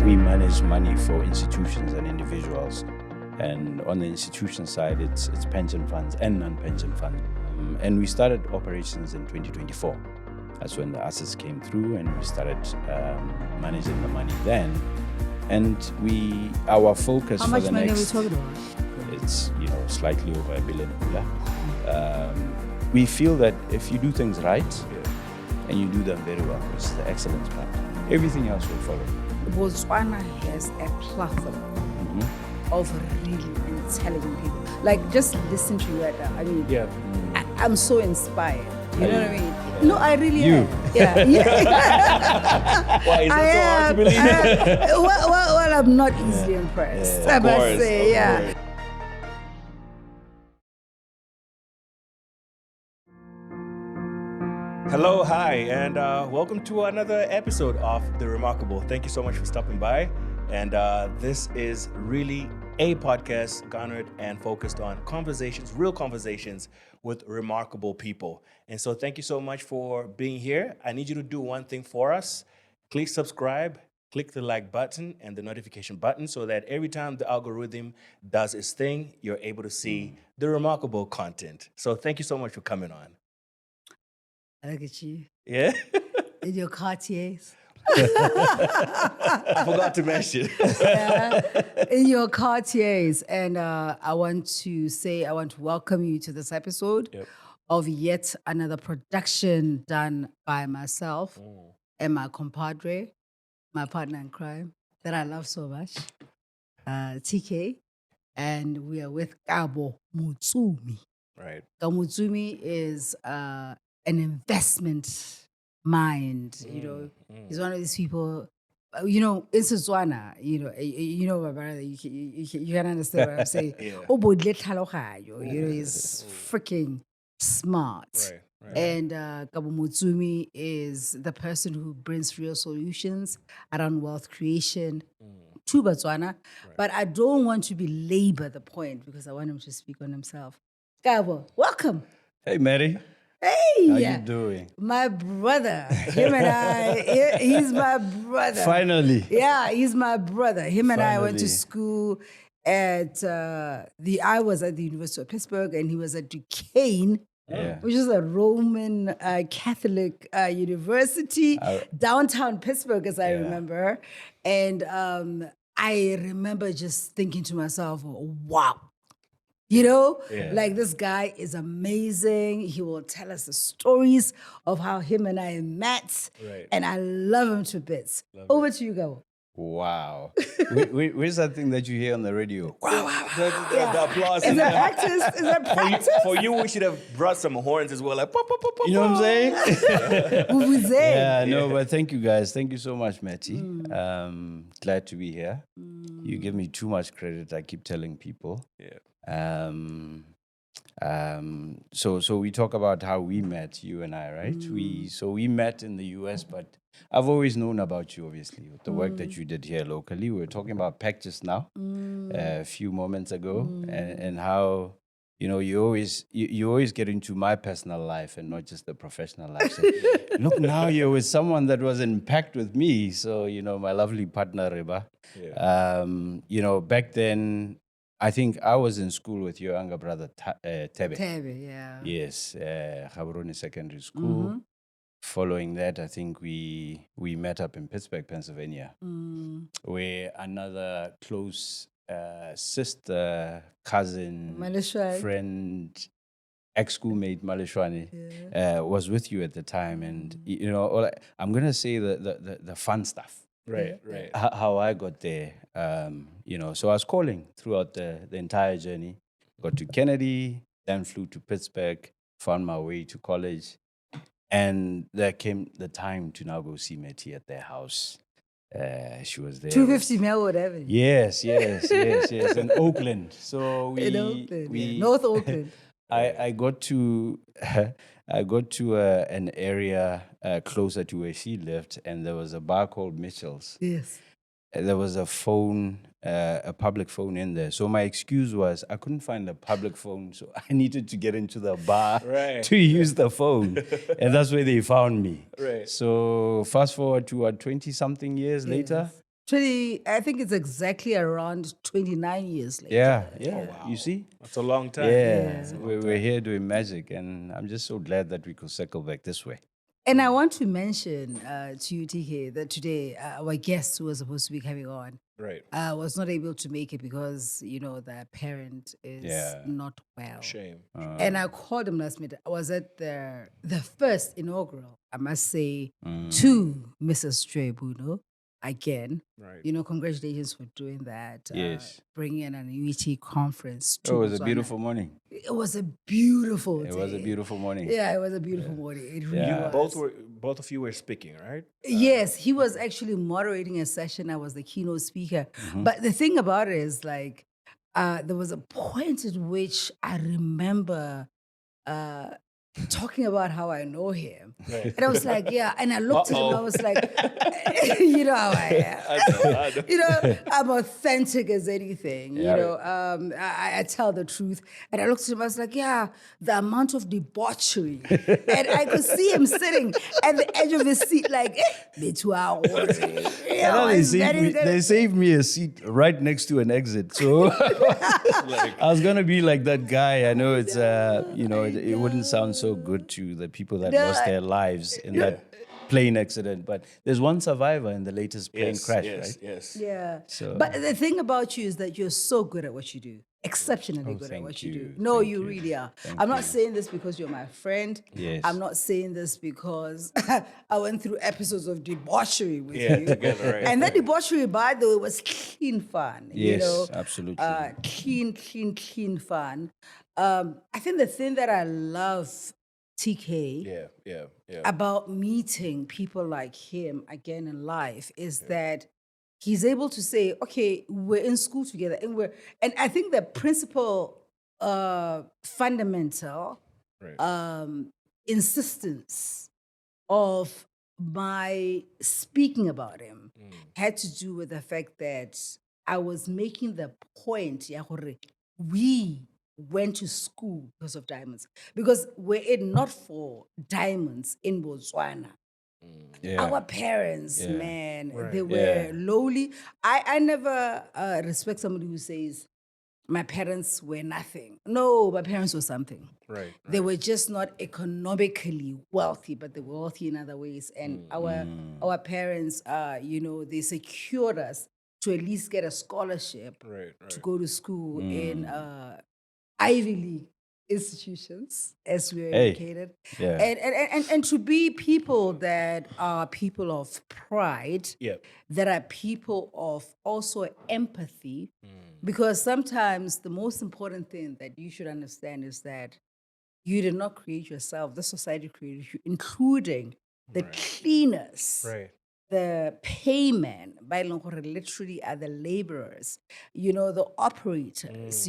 we manage money for institutions and individuals. And on the institution side, it's pension funds and non-pension funds. And we started operations in 2024. That's when the assets came through, and we started managing the money then. And our focus How for much the money next... are we talking about? It's, slightly over $1 billion. We feel that if you do things right, and you do them very well, which is the excellence part, everything else will follow. Botswana has a plethora of really intelligent people. Like, just listen to you right now. I mean, I'm so inspired. You know what I mean? Yeah. No, I really am. Yeah. Why is it so hard to believe? Well, I'm not easily impressed. I must say, yeah. Hello, hi, and welcome to another episode of The Remarkable. Thank you so much for stopping by. And this is really a podcast garnered and focused on conversations, real conversations with remarkable people. And so thank you so much for being here. I need you to do one thing for us. Click subscribe, click the like button and the notification button so that every time the algorithm does its thing, you're able to see the remarkable content. So thank you so much for coming on. Look at you. Yeah? In your Cartiers. I forgot to mention. In your Cartiers. And I want to welcome you to this episode of yet another production done by myself and my compadre, my partner in crime, that I love so much, Tkay. And we are with Kabo Motsumi. Right. Kabo Motsumi is an investment mind, He's one of these people, in Botswana, my brother, you can understand what I'm saying. He's freaking smart. Right. And Kabo Motsumi is the person who brings real solutions around wealth creation to Botswana. But I don't want to belabor the point because I want him to speak on himself. Kabo, welcome. Hey, Matty. Hey, how you doing? My brother, him and I, he's my brother. Finally. Yeah, he's my brother. Him and I went to school at I was at the University of Pittsburgh and he was at Tkay, which is a Roman Catholic university, downtown Pittsburgh, as I remember. And I remember just thinking to myself, wow. Like this guy is amazing. He will tell us the stories of how him and I met. Right. And I love him to bits. Over to you, Gabo. Wow. Where's that thing that you hear on the radio? The applause. Is that practice? Is that practice? For you, we should have brought some horns as well. Like, pop, pop, pop, pop, you know what I'm saying? Yeah, no, but thank you guys. Thank you so much, Matty. Glad to be here. You give me too much credit, I keep telling people. Yeah. So we talk about how we met, you and I, right? We met in the US, but I've always known about you, obviously, with the work that you did here locally. We were talking about PAC just now, a few moments ago, and how you always get into my personal life and not just the professional life. So, look, now you're with someone that was in PAC with me. So my lovely partner Reba. Yeah. Back then, I think I was in school with your younger brother, Tebe. Tebe, yeah. Yes, Gaborone Secondary School. Following that, I think we met up in Pittsburgh, Pennsylvania, where another close sister, cousin, friend, ex-schoolmate, Maleshwane, was with you at the time. And, I'm going to say the fun stuff. Right. How I got there, so I was calling throughout the entire journey. Got to Kennedy, then flew to Pittsburgh, found my way to college, and there came the time to now go see Matty at their house. She was there. 250 Melwood Avenue. Yes, in Oakland. So North Oakland. I got to an area closer to where she lived, and there was a bar called Mitchell's. Yes. There was a phone, a public phone in there. So my excuse was I couldn't find a public phone, so I needed to get into the bar to use the phone, and that's where they found me. Right. So fast forward to 20-something years later, I think it's exactly around 29 years later. Yeah. You see? That's a long time. Yeah, That's a long we're time. here doing magic, and I'm just so glad that we could circle back this way. And I want to mention to you, Tkay, that today our guest who was supposed to be coming on Right. was not able to make it because, the parent is Yeah. not well. Shame. And I called him last minute. I was at the first inaugural, I must say, Mm. to Mrs. Buno again. Right. Congratulations for doing that. Yes. Bringing an annuity conference to Oh, it was a Botswana. beautiful morning. It was a beautiful It was a day. beautiful morning. Yeah, it was a beautiful morning. It really Yeah. was. Both of you were speaking, right? Yes, he was actually moderating a session. I was the keynote speaker. But the thing about it is, like, there was a point at which I remember talking about how I know him. Right. And I was like, yeah. And I looked at him, I was like, you know how I am. I know. I'm authentic as anything. Yeah. I tell the truth. And I looked at him, I was like, yeah, the amount of debauchery. And I could see him sitting at the edge of his seat, like, And then they saved me a seat right next to an exit. So I was gonna be like that guy. I know it's it wouldn't sound so good to the people that lost their lives in that plane accident. But there's one survivor in the latest plane crash, right? Yes. Yeah. So- But the thing about you is that you're so good at what you do. Exceptionally good at thank what you do. you. No, Thank you you. really are. Thank I'm not you. saying this because you're my friend. Yes. I'm not saying this because I went through episodes of debauchery with Yeah, you. together, right. And that debauchery, by the way, was clean fun. Yes, absolutely. Clean fun. I think the thing that I love, TK, Yeah. about meeting people like him again in life is that he's able to say, okay, we're in school together, and I think the principal fundamental Right. insistence of my speaking about him had to do with the fact that I was making the point, yeah, gore, we went to school because of diamonds. Because were it not for diamonds in Botswana, Yeah. our parents, Yeah. man, Right. they were Yeah. lowly. I never respect somebody who says, my parents were nothing. No, my parents were something. Right. They were just not economically wealthy, but they were wealthy in other ways. And our parents, they secured us to at least get a scholarship Right. to go to school in Ivy League institutions, as we were Hey, educated. yeah. And to be people that are people of pride, Yep. that are people of also empathy, because sometimes the most important thing that you should understand is that you did not create yourself. The society created you, including the cleaners, Right. the paymen, by literally are the laborers, the operators.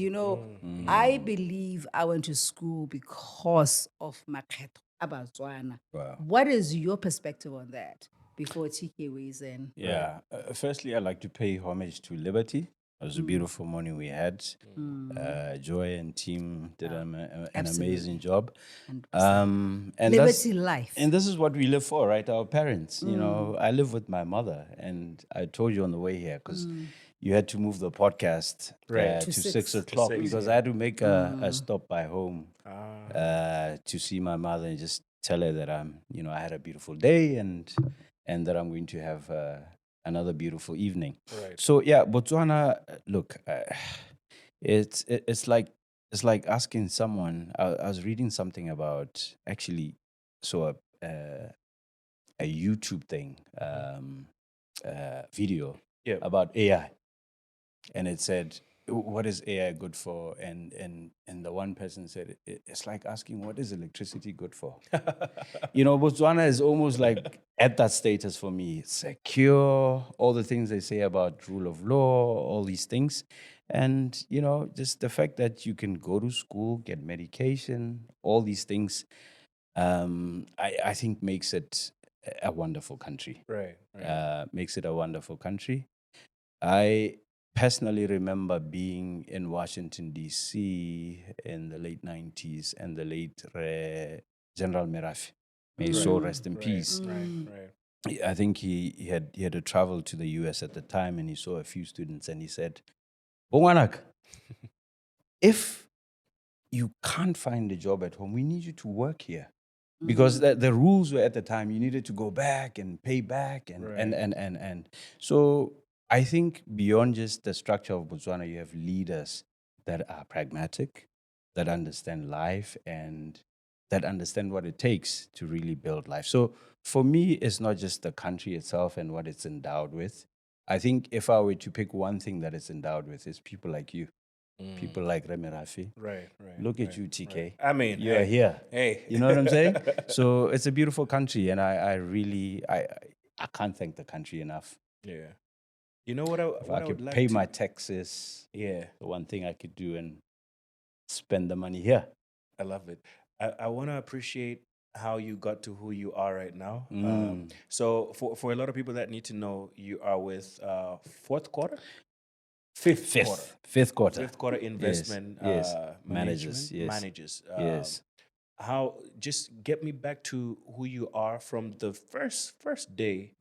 I believe I went to school because of Makheto Abatswana. Wow. What is your perspective on that before TK weighs in? Yeah. Firstly, I'd like to pay homage to Liberty. It was a beautiful morning we had. Joy and team did an amazing job. 100%. And Liberty life. And this is what we live for, right? Our parents. I live with my mother, and I told you on the way here because you had to move the podcast Right. to To 6 6. o'clock 6, because I had to make a stop by home to see my mother and just tell her that I had a beautiful day and that I'm going to have another beautiful evening. Right. So yeah, Botswana. Look, it's like asking someone. I was reading something about actually, so a YouTube thing, video Yep. about AI, and it said, "What is AI good for?" And the one person said, "It's like asking what is electricity good for." Botswana is almost like at that status for me. It's secure, all the things they say about rule of law, all these things. And, just the fact that you can go to school, get medication, all these things, I think makes it a wonderful country. Right. Right. Makes it a wonderful country. I personally remember being in Washington, D.C. in the late 90s and the late General Merafi. May his soul rest in peace. Right. Right. I think he had to travel to the US at the time, and he saw a few students, and he said, "Bongwanak, if you can't find a job at home, we need you to work here." Because the rules were at the time, you needed to go back and pay back and so I think beyond just the structure of Botswana, you have leaders that are pragmatic, that understand life, and that understand what it takes to really build life. So for me, it's not just the country itself and what it's endowed with. I think if I were to pick one thing that it's endowed with, is people like you. People like Remy Rafi. Right. Look at you, Tkay. Right. I mean, You're here. Hey. You know what I'm saying? So it's a beautiful country, and I really can't thank the country enough. Yeah. You know what I If I could would like pay to, my taxes, Yeah, the one thing I could do and spend the money here. I love it. I want to appreciate how you got to who you are right now. So for a lot of people that need to know, you are with fifth quarter. Fifth quarter. Fifth quarter investment Yes. Managers. management Yes. managers. Yes. How, just get me back to who you are from the first day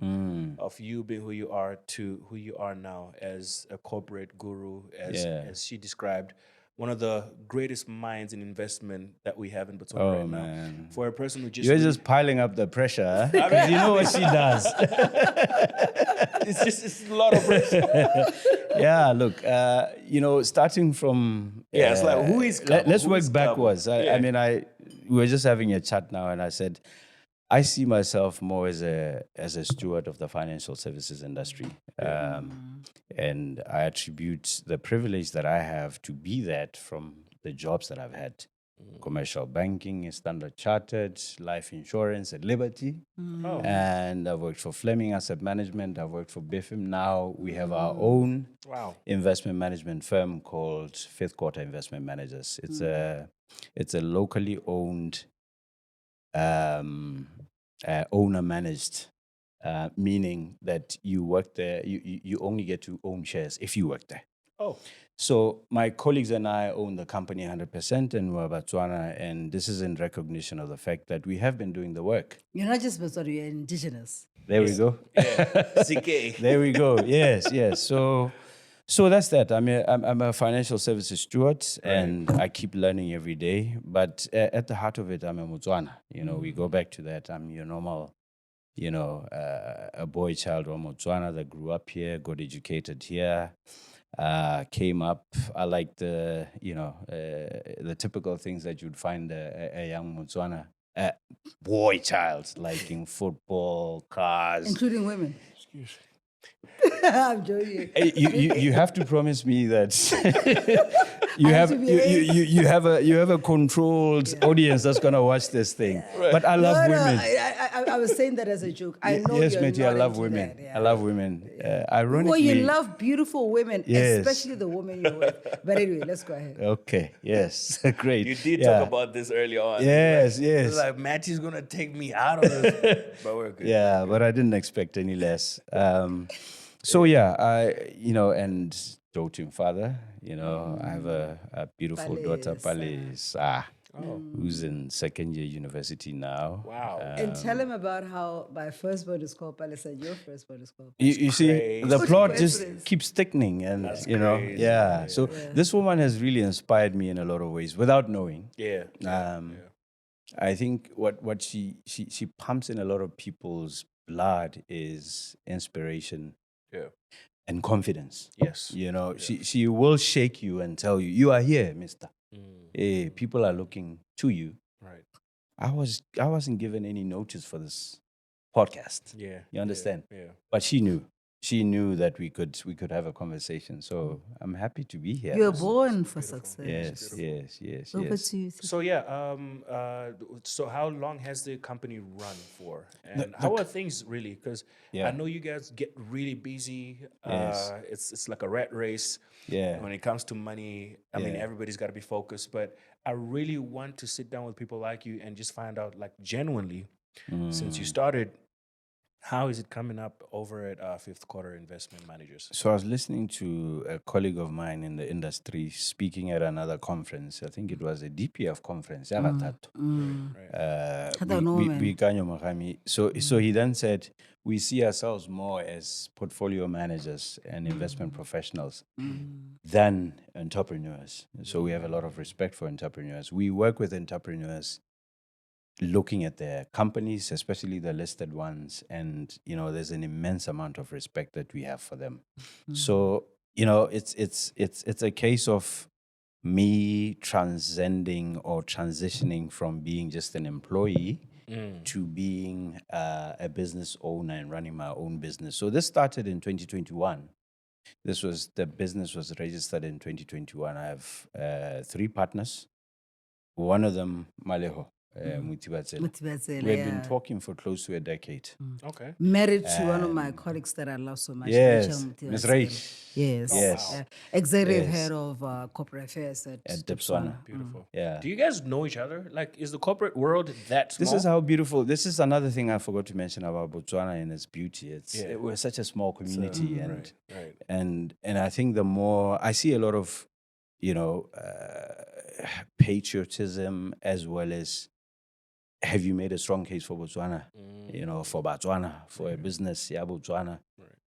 of you being who you are to who you are now as a corporate guru, as she described, one of the greatest minds in investment that we have in Botswana right now. For a person who just You're just piling up the pressure, because you know what she does. it's a lot of pressure. Yeah, look, starting from it's like, who is Kabo? let's Who work is Kabo? backwards. Yeah. I mean, we were just having a chat now, and I said, I see myself more as a steward of the financial services industry, and I attribute the privilege that I have to be that from the jobs that I've had. Commercial banking, Standard Chartered, life insurance at Liberty. And I've worked for Fleming Asset Management. I've worked for BIFM. Now we have our own investment management firm called Fifth Quarter Investment Managers. It's a locally owned, owner managed, meaning that you work there, you only get to own shares if you work there. Oh. So my colleagues and I own the company 100%, and we're Botswana, and this is in recognition of the fact that we have been doing the work. You're not just Botswana, you're indigenous. There we go. Tkay. There we go. Yes. So that's that. I'm a financial services steward, and I keep learning every day. But at the heart of it, I'm a Botswana. We go back to that. I'm your normal, a boy child from Botswana that grew up here, got educated here. Came up. I like the typical things that you'd find a young Botswana boy child liking: football, cars, including women. Excuse me. I'm joking. Hey, you have to promise me that you have a controlled audience that's gonna watch this thing. Right. But I love women. I was saying that as a joke. I know yes, you're Matty, not I love into women. that, yeah. I love women. Ironically, well, you love beautiful women, yes. especially the woman you're with. But anyway, let's go ahead. Okay. Yes. Great. You did talk about this early on. Yes. It's like, Matty's gonna take me out of this, but we're good. Yeah, but I didn't expect any less. So yeah, and doting father. I have a beautiful daughter, Palis, who's in second year university now. Wow. And tell him about how my firstborn is called Palis and your firstborn is called. You see, the plot just keeps thickening, and That's crazy. Yeah. So this woman has really inspired me in a lot of ways without knowing. I think what she pumps in a lot of people's blood is inspiration. And confidence. Yes. She will shake you and tell you, you are here, mister. Hey, people are looking to you. Right. I wasn't given any notice for this podcast. Yeah. You understand? Yeah. But she knew. She knew that we could have a conversation. So I'm happy to be here. You're born for success. Yes. Over to you. So so how long has the company run for? And how are things really? Because I know you guys get really busy. Yes. It's like a rat race. Yeah. When it comes to money, I mean, everybody's got to be focused. But I really want to sit down with people like you and just find out, like, genuinely, since you started, how is it coming up over at Fifth Quarter Investment Managers? So I was listening to a colleague of mine in the industry speaking at another conference. I think it was a DPF conference. So he then said, we see ourselves more as portfolio managers and investment professionals than entrepreneurs. So we have a lot of respect for entrepreneurs. We work with entrepreneurs looking at their companies, especially the listed ones, and there's an immense amount of respect that we have for them. So it's a case of me transcending or transitioning from being just an employee to being a business owner and running my own business. So this started in 2021. The business was registered in 2021. I have 3 partners. One of them, Maleho Mutibatsela. Mutibatsela, We had been yeah. talking for close to a decade. Okay. Married to one of my colleagues that I love so much. Yes, Rachel Ms. Mutibatsela. Rach. Yes. Yes. Executive Yes. head of corporate affairs at Botswana. Beautiful. Yeah. Do you guys know each other? Like, is the corporate world that small? This is how beautiful. This is another thing I forgot to mention about Botswana and its beauty. We're such a small community, and I think the more I see a lot of, patriotism as well as, have you made a strong case for Botswana? For Botswana, for a business, Botswana,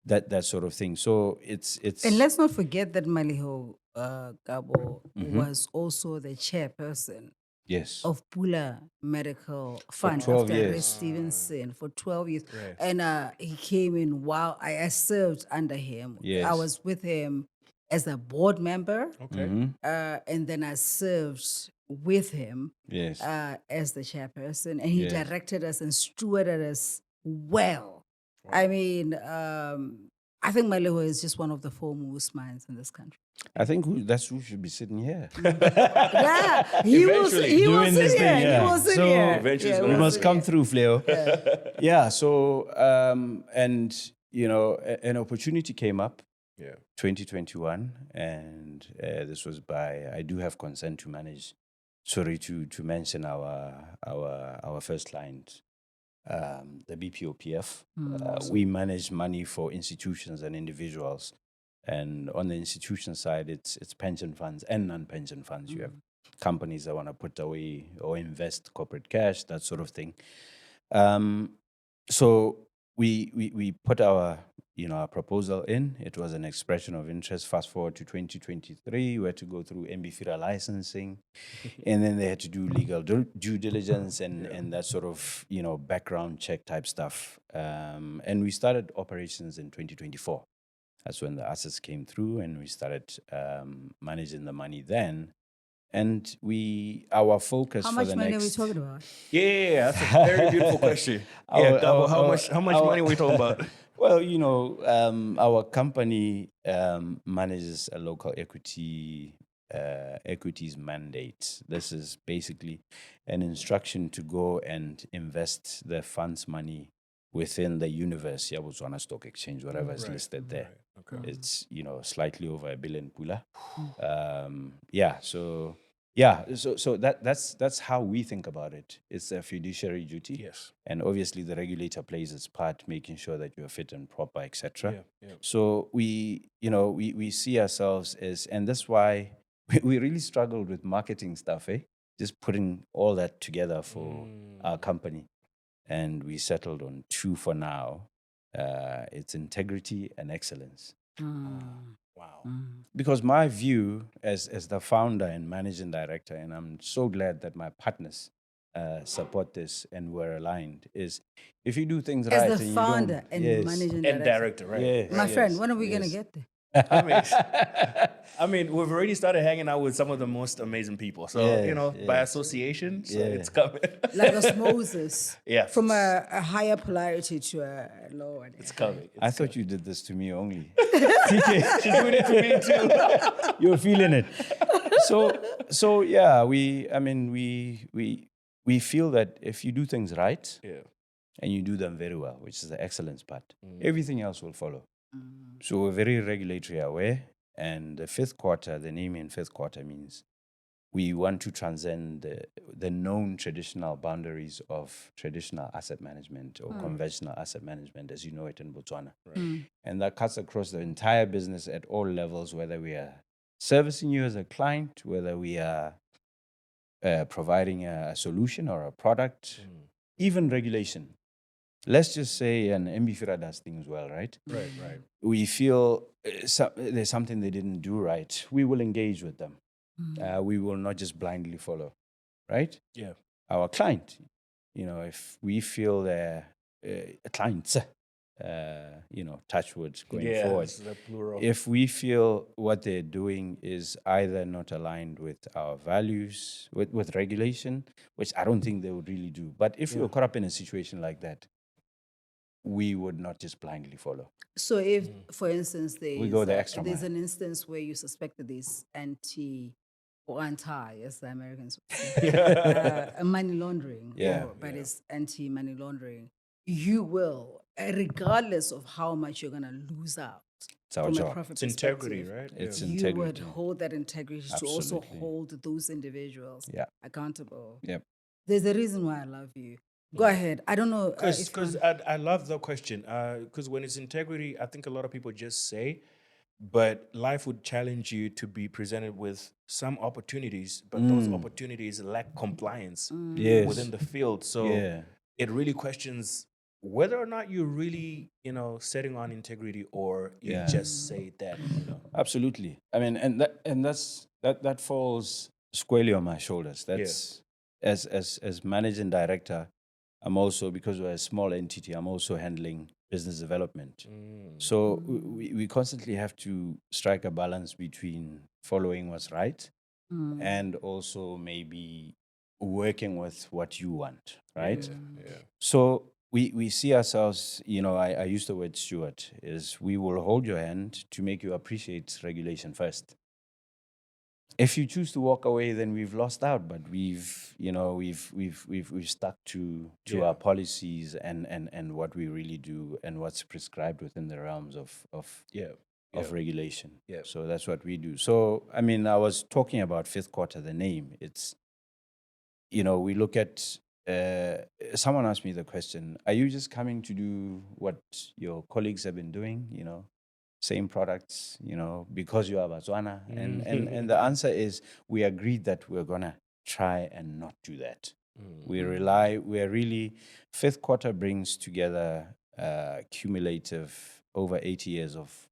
that sort of thing. So it's. And let's not forget that Maliho Kabo was also the chairperson Yes. of Pula Medical Fund 12 after years. Arrest Stevenson for 12 years. Right. And he came in while I served under him. Yes. I was with him as a board member. Okay. And then I served with him Yes. as the chairperson. And he Yes. directed us and stewarded us well. I mean, I think Maliho is just one of the foremost minds in this country. I think that's who should be sitting here. Yeah, he was Doing this here. thing, yeah. He was So, here. eventually Yeah, it's We gonna must come through, Fleo. Yeah. So, and an opportunity came up. Yeah. 2021, and this was by. I do have consent to manage. Sorry to mention our first client, the BPOPF. We manage money for institutions and individuals, and on the institution side, it's pension funds and non-pension funds. You have companies that want to put away or invest corporate cash, that sort of thing. So we put our our proposal in. It was an expression of interest. Fast forward to 2023, we had to go through MBFIRA licensing, and then they had to do legal due diligence and that sort of background check type stuff. And we started operations in 2024. That's when the assets came through, and we started managing the money then. And our focus How for much the money next. are we talking about? Yeah, that's a very beautiful question. Yeah, Gabo, how much money are we talking about? Well, our company manages a local equities mandate. This is basically an instruction to go and invest the fund's money within the universe, Botswana Stock Exchange, whatever is listed there. Right. Okay. It's slightly over 1 billion Pula. So that's how we think about it. It's a fiduciary duty. Yes. And obviously the regulator plays its part, making sure that you're fit and proper, etc. Yeah. So we see ourselves as, and that's why we really struggled with marketing stuff, just putting all that together for our company. And we settled on 2 for now. It's integrity and excellence. Wow. Because my view as the founder and managing director, and I'm so glad that my partners support this and we're aligned, is if you do things right. As the and founder you don't, and yes. managing And director. director, right? Yes. My Yes, friend, when are we going to yes. get there? I mean, we've already started hanging out with some of the most amazing people. So, by association, so it's coming. Like osmosis. Yeah. From a higher polarity to a lower one. It's coming. I thought you did this to me only. She's doing it to me too. You're feeling it. So yeah, we feel that if you do things right and you do them very well, which is the excellence part, everything else will follow. So we're very regulatory aware, and the 5th quarter, the name in 5th quarter means we want to transcend the known traditional boundaries of traditional asset management or conventional asset management as you know it in Botswana. Right. And that cuts across the entire business at all levels, whether we are servicing you as a client, whether we are providing a solution or a product, even regulation. let's just say an Mbifira does things well, right? Right, right. We feel there's something they didn't do right. We will engage with them. We will not just blindly follow, right? Yeah. Our client, if we feel they're clients, touch wood going forward. It's the plural. If we feel what they're doing is either not aligned with our values, with regulation, which I don't think they would really do. But if we were caught up in a situation like that, we would not just blindly follow. So if, for instance, We go the extra there's mile. an instance where you suspect that there's anti, as the Americans would say, money laundering, it's anti-money laundering, you will, regardless of how much you're going to lose out It's our from a job. profit It's integrity, perspective, right? It's you integrity. would hold that integrity to also Absolutely. hold those individuals accountable. Yep. There's a reason why I love you. Go ahead. I don't know. Because I love the question. Because when it's integrity, I think a lot of people just say, but life would challenge you to be presented with some opportunities, but those opportunities lack compliance Yes. within the field. So it really questions whether or not you're really, setting on integrity or you just say that, Absolutely. I mean, and that falls squarely on my shoulders. That's as managing director, I'm also, because we're a small entity, I'm also handling business development. So we constantly have to strike a balance between following what's right and also maybe working with what you want, right? So we see ourselves, I use the word steward, is we will hold your hand to make you appreciate regulation first. If you choose to walk away, then we've lost out. But we've stuck to our policies and what we really do and what's prescribed within the realms of regulation. Yeah. So that's what we do. So I mean, I was talking about fifth quarter, the name. It's we look at. Someone asked me the question: are you just coming to do what your colleagues have been doing? Same products, because you are Botswana. And the answer is we agreed that we're going to try and not do that. We're really, fifth quarter brings together cumulative over 80 years of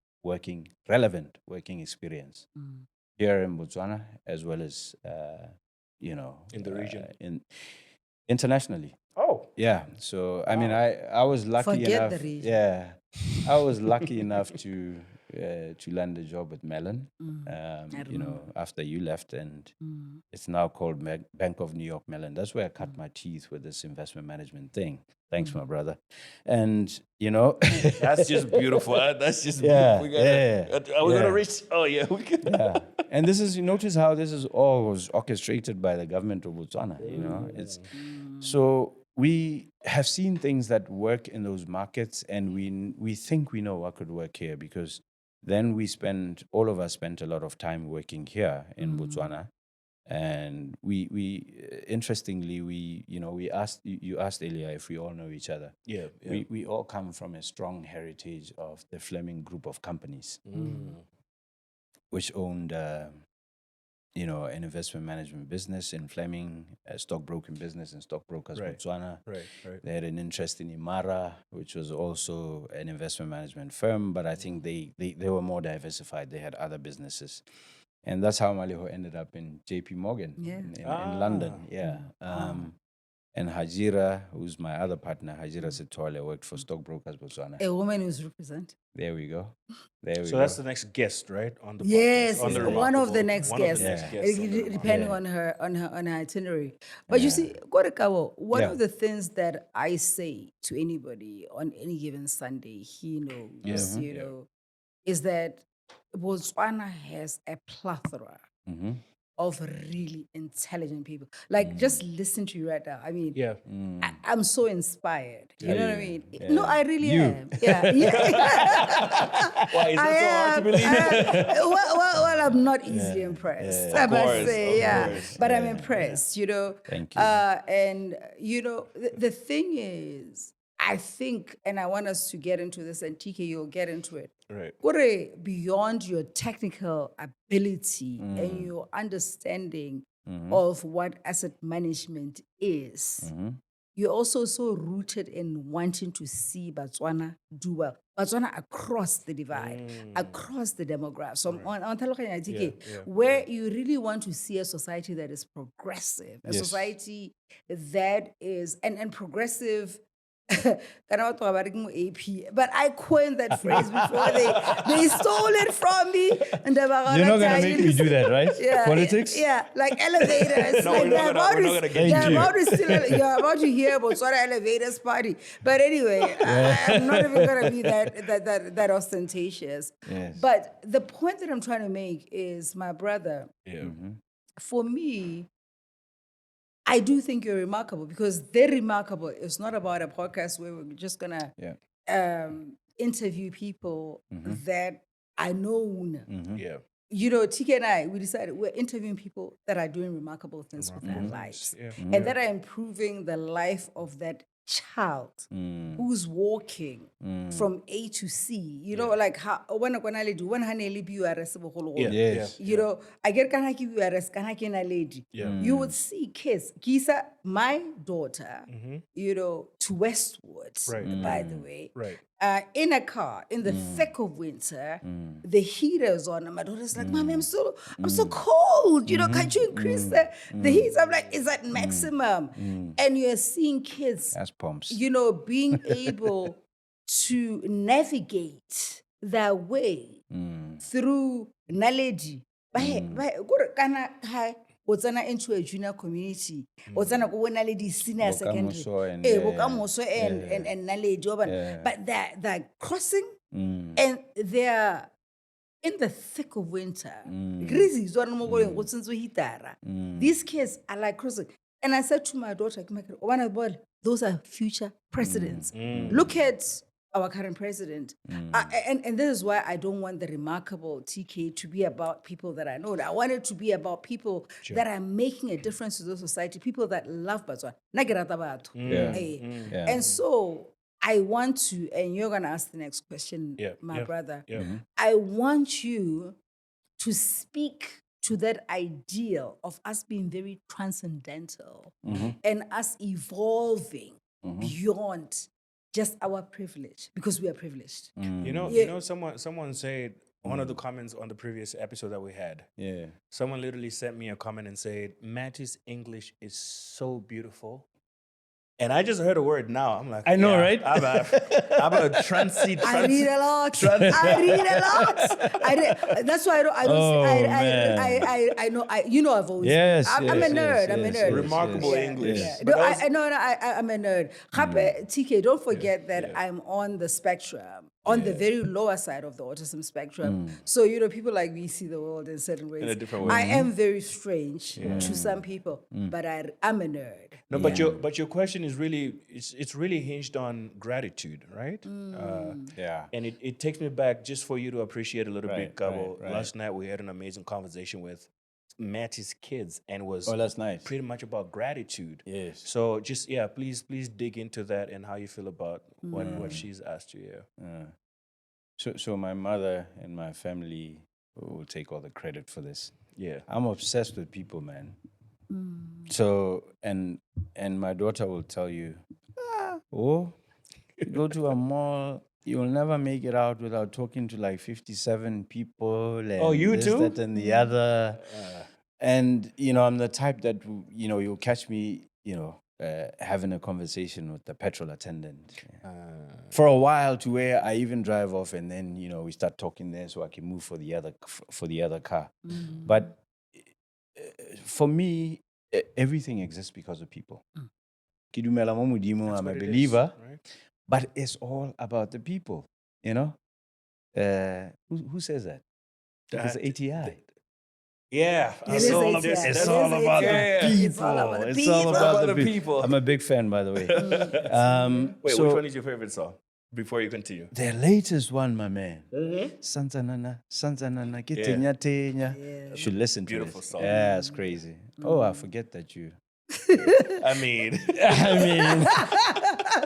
relevant working experience here in Botswana, as well as, in the region. Internationally. Oh. Yeah. So, I mean, I was lucky Forget enough. the region. Yeah. I was lucky enough to land a job with Mellon, after you left, and it's now called Bank of New York Mellon. That's where I cut my teeth with this investment management thing. Thanks, my brother. And That's just beautiful. That's just Yeah, beautiful. Are we gonna reach? Oh yeah, we can. yeah. And this is, you notice how this is all was orchestrated by the government of Botswana. It's so we have seen things that work in those markets, and we think we know what could work here, because then all of us spent a lot of time working here in Botswana. And we interestingly, we asked, you asked earlier if we all know each other. Yeah. We all come from a strong heritage of the Fleming group of companies, which owned an investment management business in Fleming, a stockbroking business in Stockbrokers Botswana. Right. They had an interest in Imara, which was also an investment management firm, but I think they were more diversified. They had other businesses. And that's how Maliho ended up in JP Morgan in London. Yeah. And Hajira, who's my other partner, Hajira Setole, worked for Stockbrokers Botswana. A woman who's represented. There we go. So that's the next guest, right? On the podcast. Yes, On the one of the next One of guests, the next guests on the depending on her itinerary. But you see, Kabo, one of the things that I say to anybody on any given Sunday, he knows, is that Botswana has a plethora of really intelligent people. Like, just listen to you right now. I mean, I'm so inspired. You know what I mean? No, I really am. Yeah. Why is that so hard to believe? Well, I'm not easily impressed. I must say, but I'm impressed. Thank you. And the thing is, I think, and I want us to get into this, and Tkay, you'll get into it. Right. Beyond your technical ability and your understanding of what asset management is, you're also so rooted in wanting to see Botswana do well. Botswana across the divide, across the demographics. So on Tlhaloganya, Tkay, where you really want to see a society that is progressive, a society that is and progressive. But I coined that phrase before they stole it from me. And You're not gonna make me do that, right? Yeah, Politics? Yeah, like elevators. No, like we're not gonna get you're about to hear about sort of elevators party. But anyway, I'm not even gonna be that ostentatious. Yes. But the point that I'm trying to make is, my brother, for me, I do think you're remarkable, because they're remarkable. It's not about a podcast where we're just gonna interview people that I know. Yeah. You know, Tkay and I, we decided we're interviewing people that are doing remarkable things with their lives, and that are improving the life of that child who's walking from A to C. You know, like how when Haneli BURS, you know, I get Kanaki BURS, Kanaki na lady. You would see kids. Gisa, my daughter, you know, to Westwood, by the way. Right. In a car in the thick of winter, the heater's on, and my daughter's like, "Mommy, I'm so cold. You know, can't you increase the heat?" I'm like, "Is that maximum?" And you're seeing kids, As pumps. you know, being able to navigate their way through knowledge. Botswana into a junior community. Botswana go na le di senior secondary. Bokamoso and knowledge. But they're crossing and they're in the thick of winter. These kids are like crossing. And I said to my daughter, those are future presidents. Look at our current president. And this is why I don't want the remarkable Tkay to be about people that I know. I want it to be about people that are making a difference to the society, people that love Botswana. And so I want to, and you're going to ask the next question, my brother. I want you to speak to that ideal of us being very transcendental and us evolving beyond just our privilege, because we are privileged. You know, someone said, one of the comments on the previous episode that we had. Yeah. Someone literally sent me a comment and said, "Matty's English is so beautiful." And I just heard a word now. I'm like, I know, right? I'm a transit. I read a lot. I read a lot. That's why I know. You know, I've always. Yes. I'm a nerd. I'm a nerd. Remarkable English. No, I'm a nerd. Tkay, don't forget that I'm on the spectrum, on the very lower side of the autism spectrum. So, you know, people like me see the world in certain ways. In a different way. I am very strange to some people, but I'm a nerd. No, but your question is really, it's really hinged on gratitude, right? And it takes me back just for you to appreciate a little bit, Kabo. Last night we had an amazing conversation with Matty's kids, and was that's nice. Pretty much about gratitude. Yes. So just please dig into that and how you feel about what she's asked you. So my mother and my family will take all the credit for this. Yeah. I'm obsessed with people, man. So and my daughter will tell you, you go to a mall, you'll never make it out without talking to like 57 people. And you this, too? that, and the other. And, you know, I'm the type that, you know, you'll catch me, you know, having a conversation with the petrol attendant for a while, to where I even drive off, and then, you know, we start talking there so I can move for the other car. But for me, everything exists because of people. I'm a believer, but it's all about the people, you know? Who says that? It's ATI. Yeah, It's all about the people. It's all about the people. I'm a big fan, by the way. Wait, which one is your favorite song? Before you continue. The latest one, my man. Santanana, Kitenya Tenya. You should listen to it. Beautiful song. Yeah, it's crazy. Oh, I forget that you. I mean,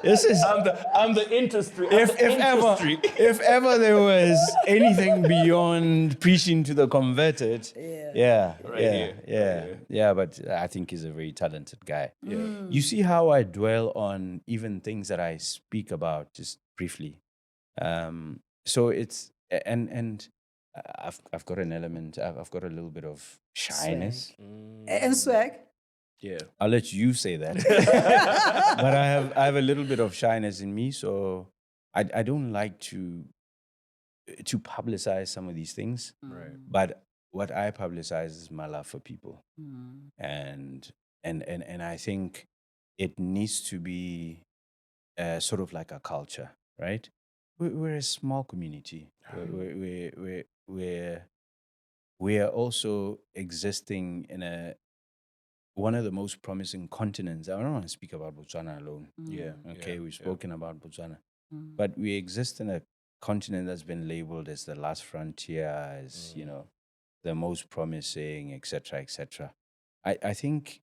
This is I'm the industry. if ever there was anything beyond preaching to the converted, yeah. But I think he's a very talented guy. Yeah. You see how I dwell on even things that I speak about just briefly. So it's and I've got an element. I've got a little bit of shyness. And swag. Yeah. I'll let you say that. But I have a little bit of shyness in me, so I don't like to publicize some of these things. Right. But what I publicize is my love for people, and I think it needs to be sort of like a culture, right? We're a small community. We are also existing in one of the most promising continents. I don't want to speak about Botswana alone. Yeah. Okay, yeah, we've spoken about Botswana, but we exist in a continent that's been labeled as the last frontier, as the most promising, etc., etc. I think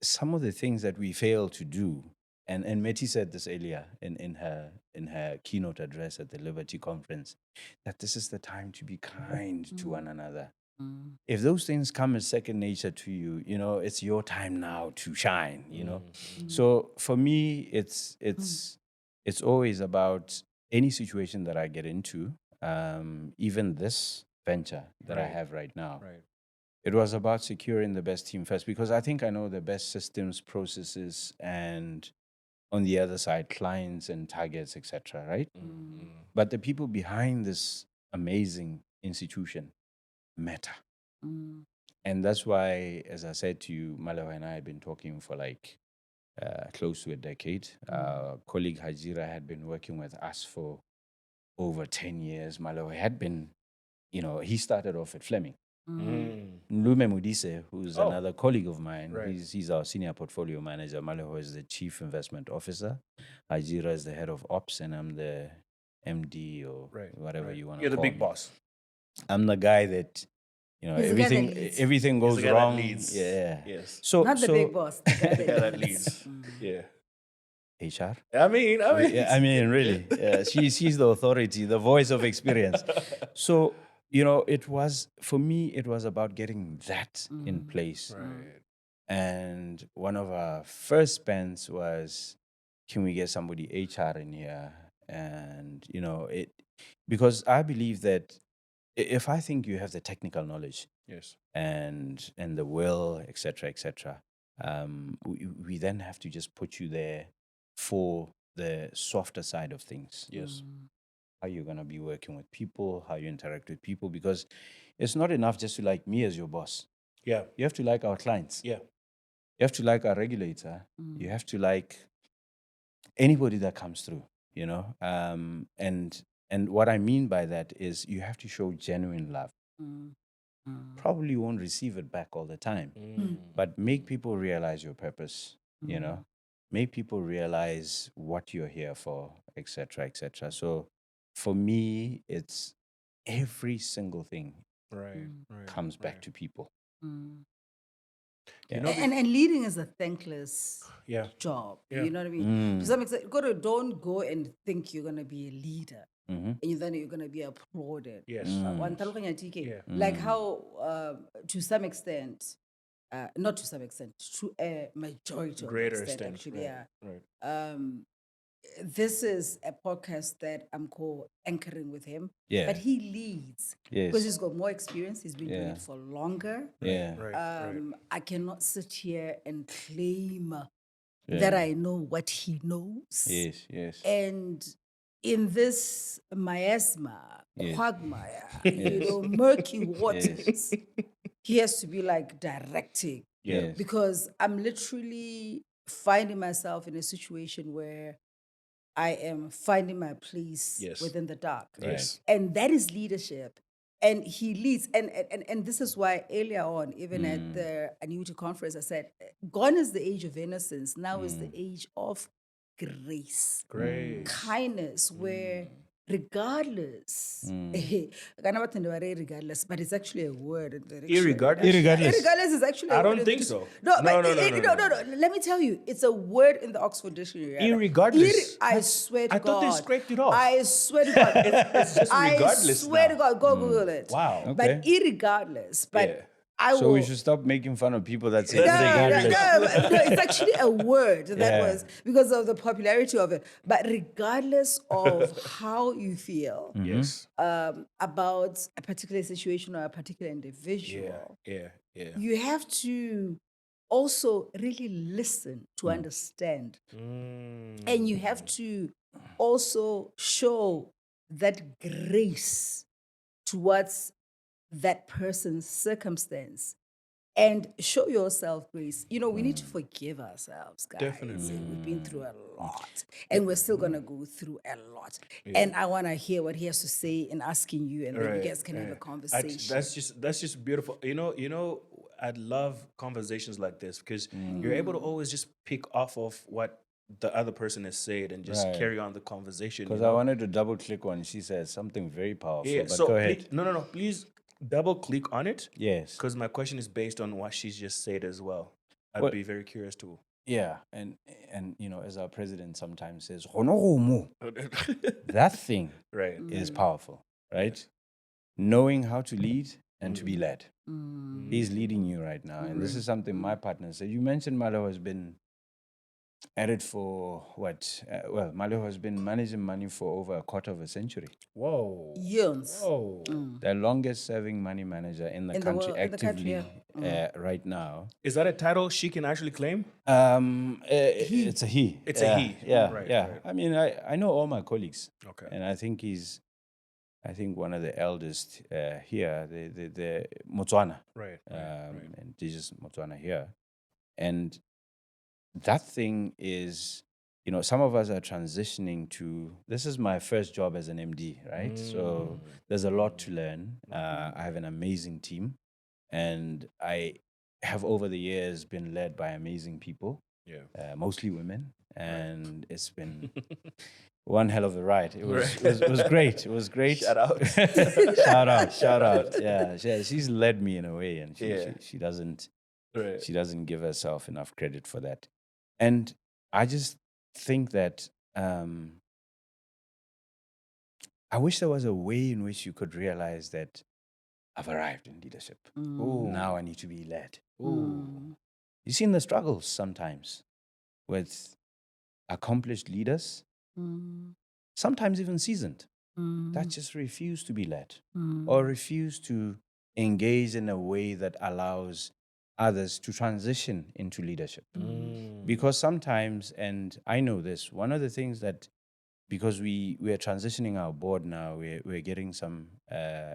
some of the things that we fail to do, and Matty said this earlier in her keynote address at the Liberty Conference, that this is the time to be kind to one another. If those things come as second nature to you, it's your time now to shine. So for me, it's always about any situation that I get into, even this venture that I Right. have right now. Right. It was about securing the best team first, because I think I know the best systems, processes, and on the other side, clients and targets, etc. Right? But the people behind this amazing institution matter. And that's why, as I said to you, Malewa and I had been talking for like close to a decade. Colleague Hajira had been working with us for over 10 years. Malewa had been, he started off at Fleming. Nlume Mudise, who's another colleague of mine, Right. he's our senior portfolio manager. Malewa is the chief investment officer. Hajira is the head of ops, and I'm the MD or whatever you want to call You're the big me. boss. I'm the guy that, He's the guy that leads. everything He's goes the guy wrong. that leads. Yeah. Yes. So Not the big boss. The guy The guy that leads. Yeah. HR. I mean. Yeah, I mean, really. She's the authority, the voice of experience. So, it was, for me, it was about getting that in place. Right. And one of our first spends was, can we get somebody HR in here? And, because I believe that if I think you have the technical knowledge, Yes. and the will, etc., we then have to just put you there for the softer side of things. Yes. How you're going to be working with people, how you interact with people, because it's not enough just to like me as your boss. Yeah. You have to like our clients. Yeah. You have to like our regulator. You have to like anybody that comes through, and what I mean by that is you have to show genuine love. Probably won't receive it back all the time, but make people realize your purpose, make people realize what you're here for, etc., etc. So for me, it's every single thing Right. Right. comes back to people. You know, And leading is a thankless Yeah. job. Yeah. You know what I mean? To some extent, don't go and think you're going to be a leader. Mhm. And then you're going to be applauded. Yes. One talukanya TK. Yeah. Like how, to some extent, not to some extent, to a majority Greater of extent, extent. actually, Right. Right. this is a podcast that I'm co-anchoring with him. Yeah. But he leads Yes. because he's got more experience. He's been doing Yeah. it for longer. Yeah. Right. Right. I cannot sit here and claim Yeah. that I know what he knows. Yes. Yes. And in this miasma, Yes. quagmire, murky waters, he has to be like directing. Yes. Because I'm literally finding myself in a situation where I am finding my place Yes. within the dark. Yes. And that is leadership. And he leads. And this is why earlier on, even at the annuity conference, I said, gone is the age of innocence. Now is the age of grace. Great. Kindness, where regardless. Regardless, but it's actually a word in the dictionary. Irregardless? Irregardless is actually a I word don't in the think dictionary. so. No, No, but no. Let me tell you, it's a word in the Oxford Dictionary. Rather. Irregardless. I swear to I God. thought they scraped it off. I swear to God. It's just I regardless swear now. to God. Go Google it. Wow. Okay. But irregardless. But Yeah. I So will. we should stop making fun of people that say No, regardless. it's actually a word that Yeah. was because of the popularity of it. But regardless of how you feel Yes. about a particular situation or a particular Yeah. individual, Yeah. Yeah. you have to also really listen to understand. And you have to also show that grace towards that person's circumstance and show yourself grace. You know, we need to forgive ourselves, guys. Definitely. We've been through a lot and we're still going to go through a lot. And I want to hear what he has to say in asking you, and then you guys can have a conversation. That's just beautiful. You know, I love conversations like this because you're able to always just pick off of what the other person has said and just Right. carry on the conversation. Because you know? I wanted to double click on, she says something very powerful. Yeah. But So go ahead. no. Please double click on it. Yes. Because my question is based on what she's just said as well. I'd Well- be very curious too. Yeah. And you know, as our president sometimes says, "Honorumo," that thing Right. is powerful, right? Knowing how to lead and to be led. He's leading you right now. And this is something my partner said. You mentioned Malo has been at it for what? Well, Malo has been managing money for over a quarter of a century. Whoa. Years. Whoa. The longest serving money manager in the In the country world- in the country, actively right now. Is that a title she can actually claim? It's a he. It's a he. Yeah, Right, yeah. right. I mean, I know all my colleagues. Okay. And I think one of the eldest here, the Botswana, Right. and Jesus Motswana here. And that thing is, you know, some of us are transitioning to, this is my first job as an MD, right? So there's a lot to learn. I have an amazing team, and I have over the years been led by amazing people, Yeah. mostly women, and it's been one hell of a ride. It was great. It was great. Shout out. Shout out. Yeah, she's led me in a way, and Yeah. she doesn't Right. she doesn't give herself enough credit for that. And I just think that I wish there was a way in which you could realize that I've arrived in leadership. Now I need to be led. You've seen the struggles sometimes with accomplished leaders, sometimes even seasoned, that just refuse to be led or refuse to engage in a way that allows others to transition into leadership. Because sometimes, and I know this, one of the things that, because we are transitioning our board now, we're getting some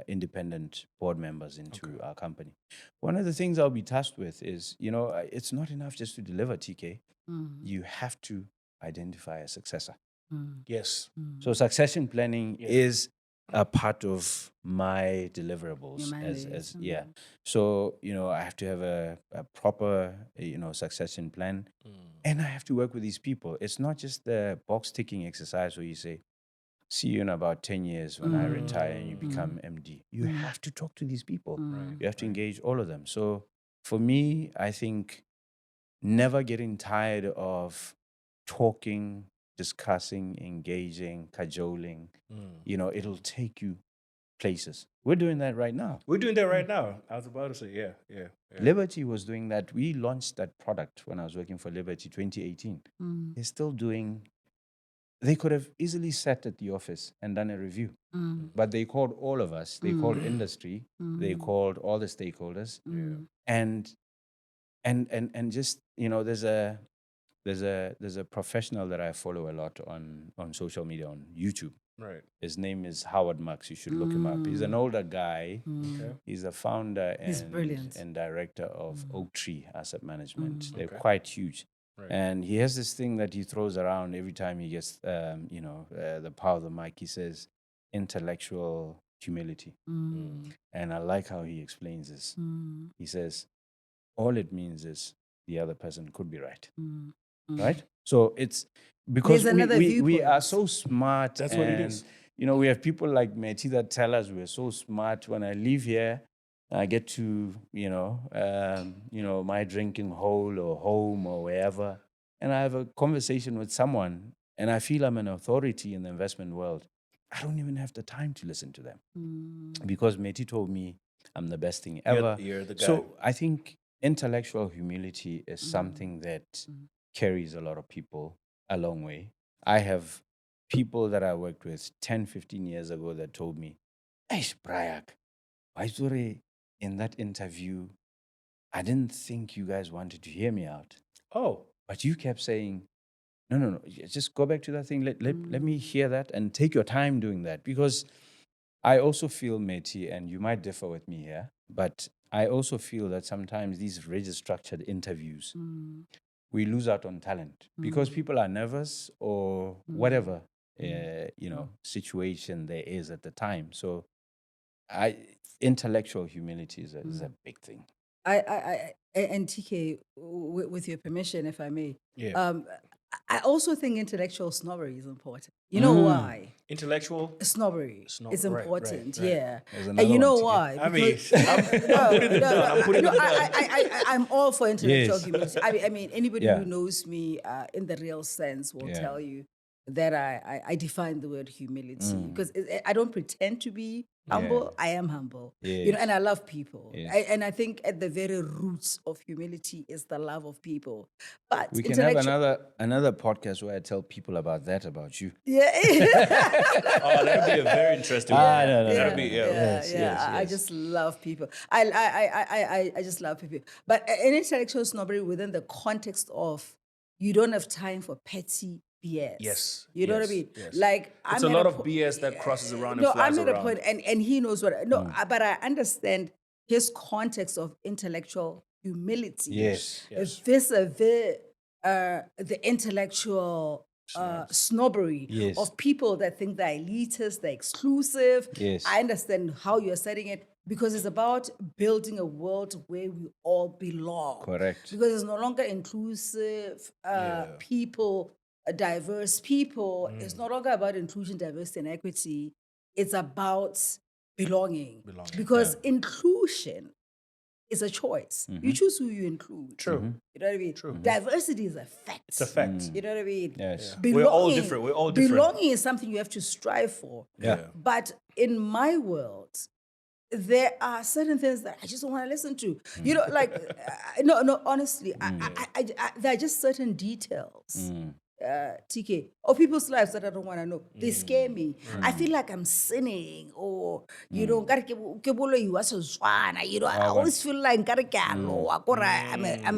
independent board members into our company. One of the things I'll be tasked with is, you know, it's not enough just to deliver Tkay. You have to identify a successor. Yes. So succession planning is a part of my deliverables. So, you know, I have to have a proper, you know, succession plan. And I have to work with these people. It's not just the box ticking exercise where you say, see you in about 10 years when I retire and you become MD. You have to talk to these people. You have to engage all of them. So for me, I think never getting tired of talking, discussing, engaging, cajoling, you know, it'll take you places. We're doing that right now. We're doing that right now. I was about to say, yeah. Liberty was doing that. We launched that product when I was working for Liberty 2018. They're still doing, they could have easily sat at the office and done a review, but they called all of us. They called industry. They called all the stakeholders. And just, you know, there's a professional that I follow a lot on social media, on YouTube. Right. His name is Howard Marks. You should look him up. He's an older guy. He's a founder and director of Oak Tree Asset Management. They're quite huge. Right. And he has this thing that he throws around every time he gets, the power of the mic. He says, intellectual humility. And I like how he explains this. He says, all it means is the other person could be right. Right? So it's because we are so smart. That's what it is. we have people like Matty that tell us we're so smart. When I leave here, I get to, my drinking hole or home or wherever, and I have a conversation with someone, and I feel I'm an authority in the investment world. I don't even have the time to listen to them because Matty told me I'm the best thing ever. You're the guy. So I think intellectual humility is something that carries a lot of people a long way. I have people that I worked with 10, 15 years ago that told me, "Hey, Brayak, why sorry in that interview, I didn't think you guys wanted to hear me out. Oh, But you kept saying, no, just go back to that thing. Let me hear that and take your time doing that." Because I also feel, Matty, and you might differ with me here, but I also feel that sometimes these rigid structured interviews, we lose out on talent because people are nervous or whatever, situation there is at the time. So intellectual humility is a big thing. And Tkay, with your permission, if I may, yeah. I also think intellectual snobbery is important. You know why? Intellectual. Snobbery is Right, important, right. yeah. There's And another you know one, why? I mean, Because- I'm putting it down. I'm all for intellectual Yes. humility. I mean, anybody Yeah. who knows me in the real sense will Yeah. tell you that I define the word humility because I don't pretend to be humble. I am humble, Yes. and I love people. Yes. And I think at the very roots of humility is the love of people. But We can have another podcast where I tell people about you. yeah. Oh, that'd be a very interesting one. no, That'd no, be, no. yeah. Yes, I yes. just love people. I just love people. But an intellectual snobbery within the context of you don't have time for petty BS. Yes, You know what I yes, mean? yes. Like It's a lot of BS that crosses around and no, flies I'm at a around. point, and he knows what. No, but I understand his context of intellectual humility. Yes. Vis-a-vis the intellectual snobbery Yes. of people that think they're elitist, they're exclusive. Yes. I understand how you're setting it because it's about building a world where we all belong. Correct. Because it's no longer inclusive people, diverse people. It's no longer about inclusion, diversity, and equity. It's about belonging. Because inclusion is a choice. You choose who you include. True. You know what I mean? True. Diversity is a fact. It's a fact. You know what I mean? Yes. We're all different. We're all different. Belonging is something you have to strive for. Yeah. But in my world, there are certain things that I just don't want to listen to. You know, like, no, honestly, there are just certain details. TK, of people's lives that I don't want to know. They scare me. I feel like I'm sinning, or I always feel like I'm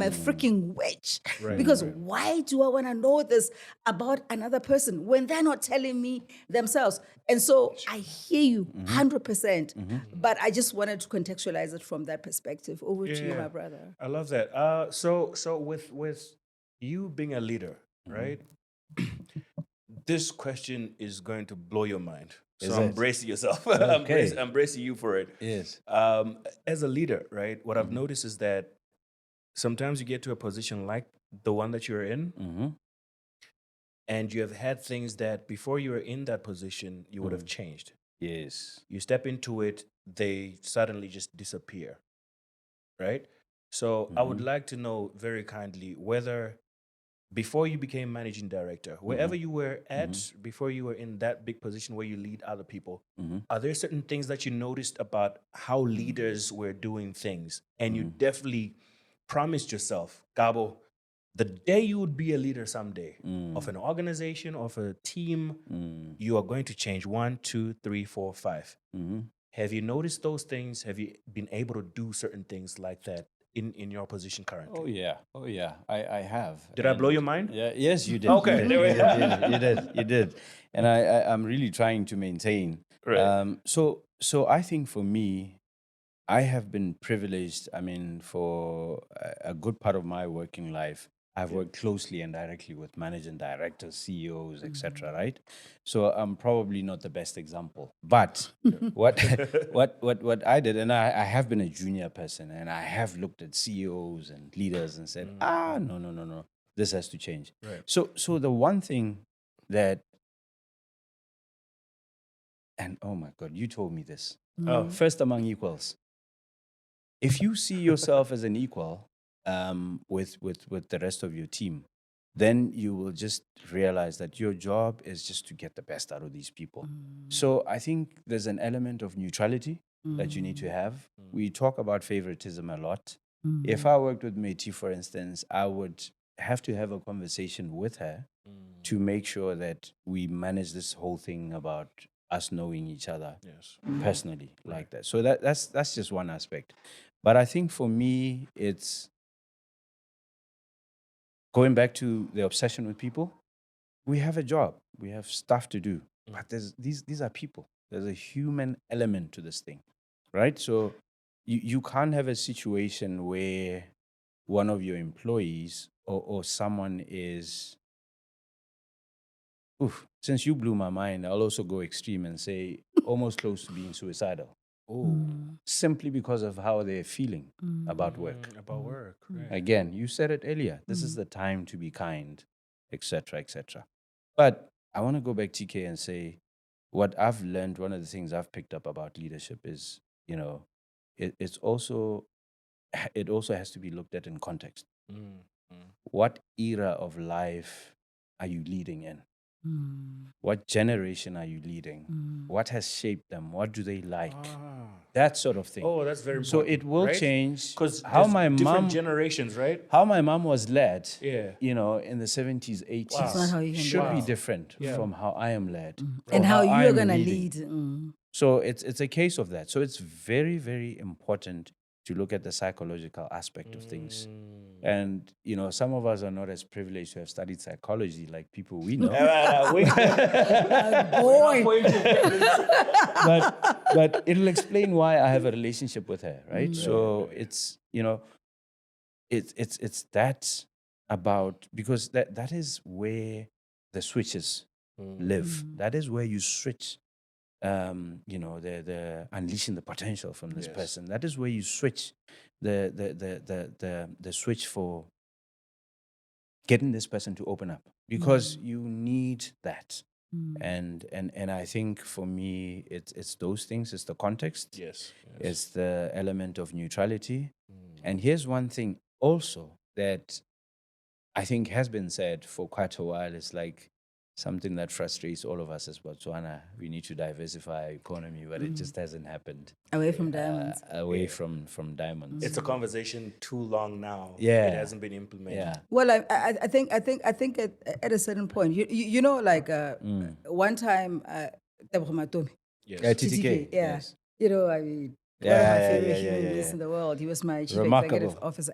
a freaking witch. Because why do I want to know this about another person when they're not telling me themselves? And so I hear you 100%, but I just wanted to contextualize it from that perspective. Over to you, my brother. I love that. So with you being a leader, right? This question is going to blow your mind. So embrace yourself. Okay. I'm bracing you for it. Yes. As a leader, right? What I've noticed is that sometimes you get to a position like the one that you're in, and you have had things that before you were in that position, you would have changed. Yes. You step into it, they suddenly just disappear, right? So I would like to know very kindly whether before you became managing director, wherever you were at, before you were in that big position where you lead other people, are there certain things that you noticed about how leaders were doing things? And you definitely promised yourself, Kabo, the day you would be a leader someday of an organization, of a team, you are going to change 1, 2, 3, 4, 5. Have you noticed those things? Have you been able to do certain things like that in your position currently? Oh yeah. I have. Did I blow your mind? Yeah. Yes, you did. Okay, You there we did. You did. And I'm really trying to maintain. Right. So I think for me, I have been privileged. I mean, for a good part of my working life, I've worked closely and directly with managing directors, CEOs, etc. Right? So I'm probably not the best example. But what I did, and I have been a junior person, and I have looked at CEOs and leaders and said, no, this has to change. Right. So the one thing that and oh my God, you told me this. Oh, First among equals. If you see yourself as an equal with the rest of your team, then you will just realize that your job is just to get the best out of these people. So I think there's an element of neutrality that you need to have. We talk about favoritism a lot. If I worked with Matty, for instance, I would have to have a conversation with her to make sure that we manage this whole thing about us knowing each other yes. personally like that. So that's just one aspect. But I think for me, it's going back to the obsession with people. We have a job, we have stuff to do, but these are people. There's a human element to this thing, right? So you can't have a situation where one of your employees or someone is, since you blew my mind, I'll also go extreme and say almost close to being suicidal. Simply because of how they're feeling about work. About work. Right. Again, you said it earlier. This is the time to be kind, etc., etc. But I want to go back, Tkay, and say what I've learned. One of the things I've picked up about leadership is, it also has to be looked at in context. What era of life are you leading in? What generation are you leading? What has shaped them? What do they like? That sort of thing. Oh, that's very important. So it will right? change Because how my different mom generations, right? how my mom was led. Yeah. In the 70s, 80s, Wow. It's not how you can should do be it. different from how I am led, And or how I you're am gonna leading. lead. So it's a case of that. So it's very, very important to look at the psychological aspect of things. And some of us are not as privileged to have studied psychology like people we know. Boy. but it'll explain why I have a relationship with her, right? So it's it's that about, because that is where the switches live. That is where you switch. The unleashing the potential from this person. That is where you switch the switch for getting this person to open up, because you need that. And I think for me, it's those things. It's the context. Yes. It's the element of neutrality. And here's one thing also that I think has been said for quite a while. It's like something that frustrates all of us as Botswana. We need to diversify our economy, but it just hasn't happened. Away from diamonds. Away from diamonds. It's a conversation too long now. Yeah. It hasn't been implemented. Yeah. Well, I think at a certain point, one time, Tabo Motsumi, Yes. TTK. yeah. Yes. I mean, one Yeah, of my yeah, favorite yeah, human yeah, beings yeah. in the world. He was my chief Remarkable. executive officer.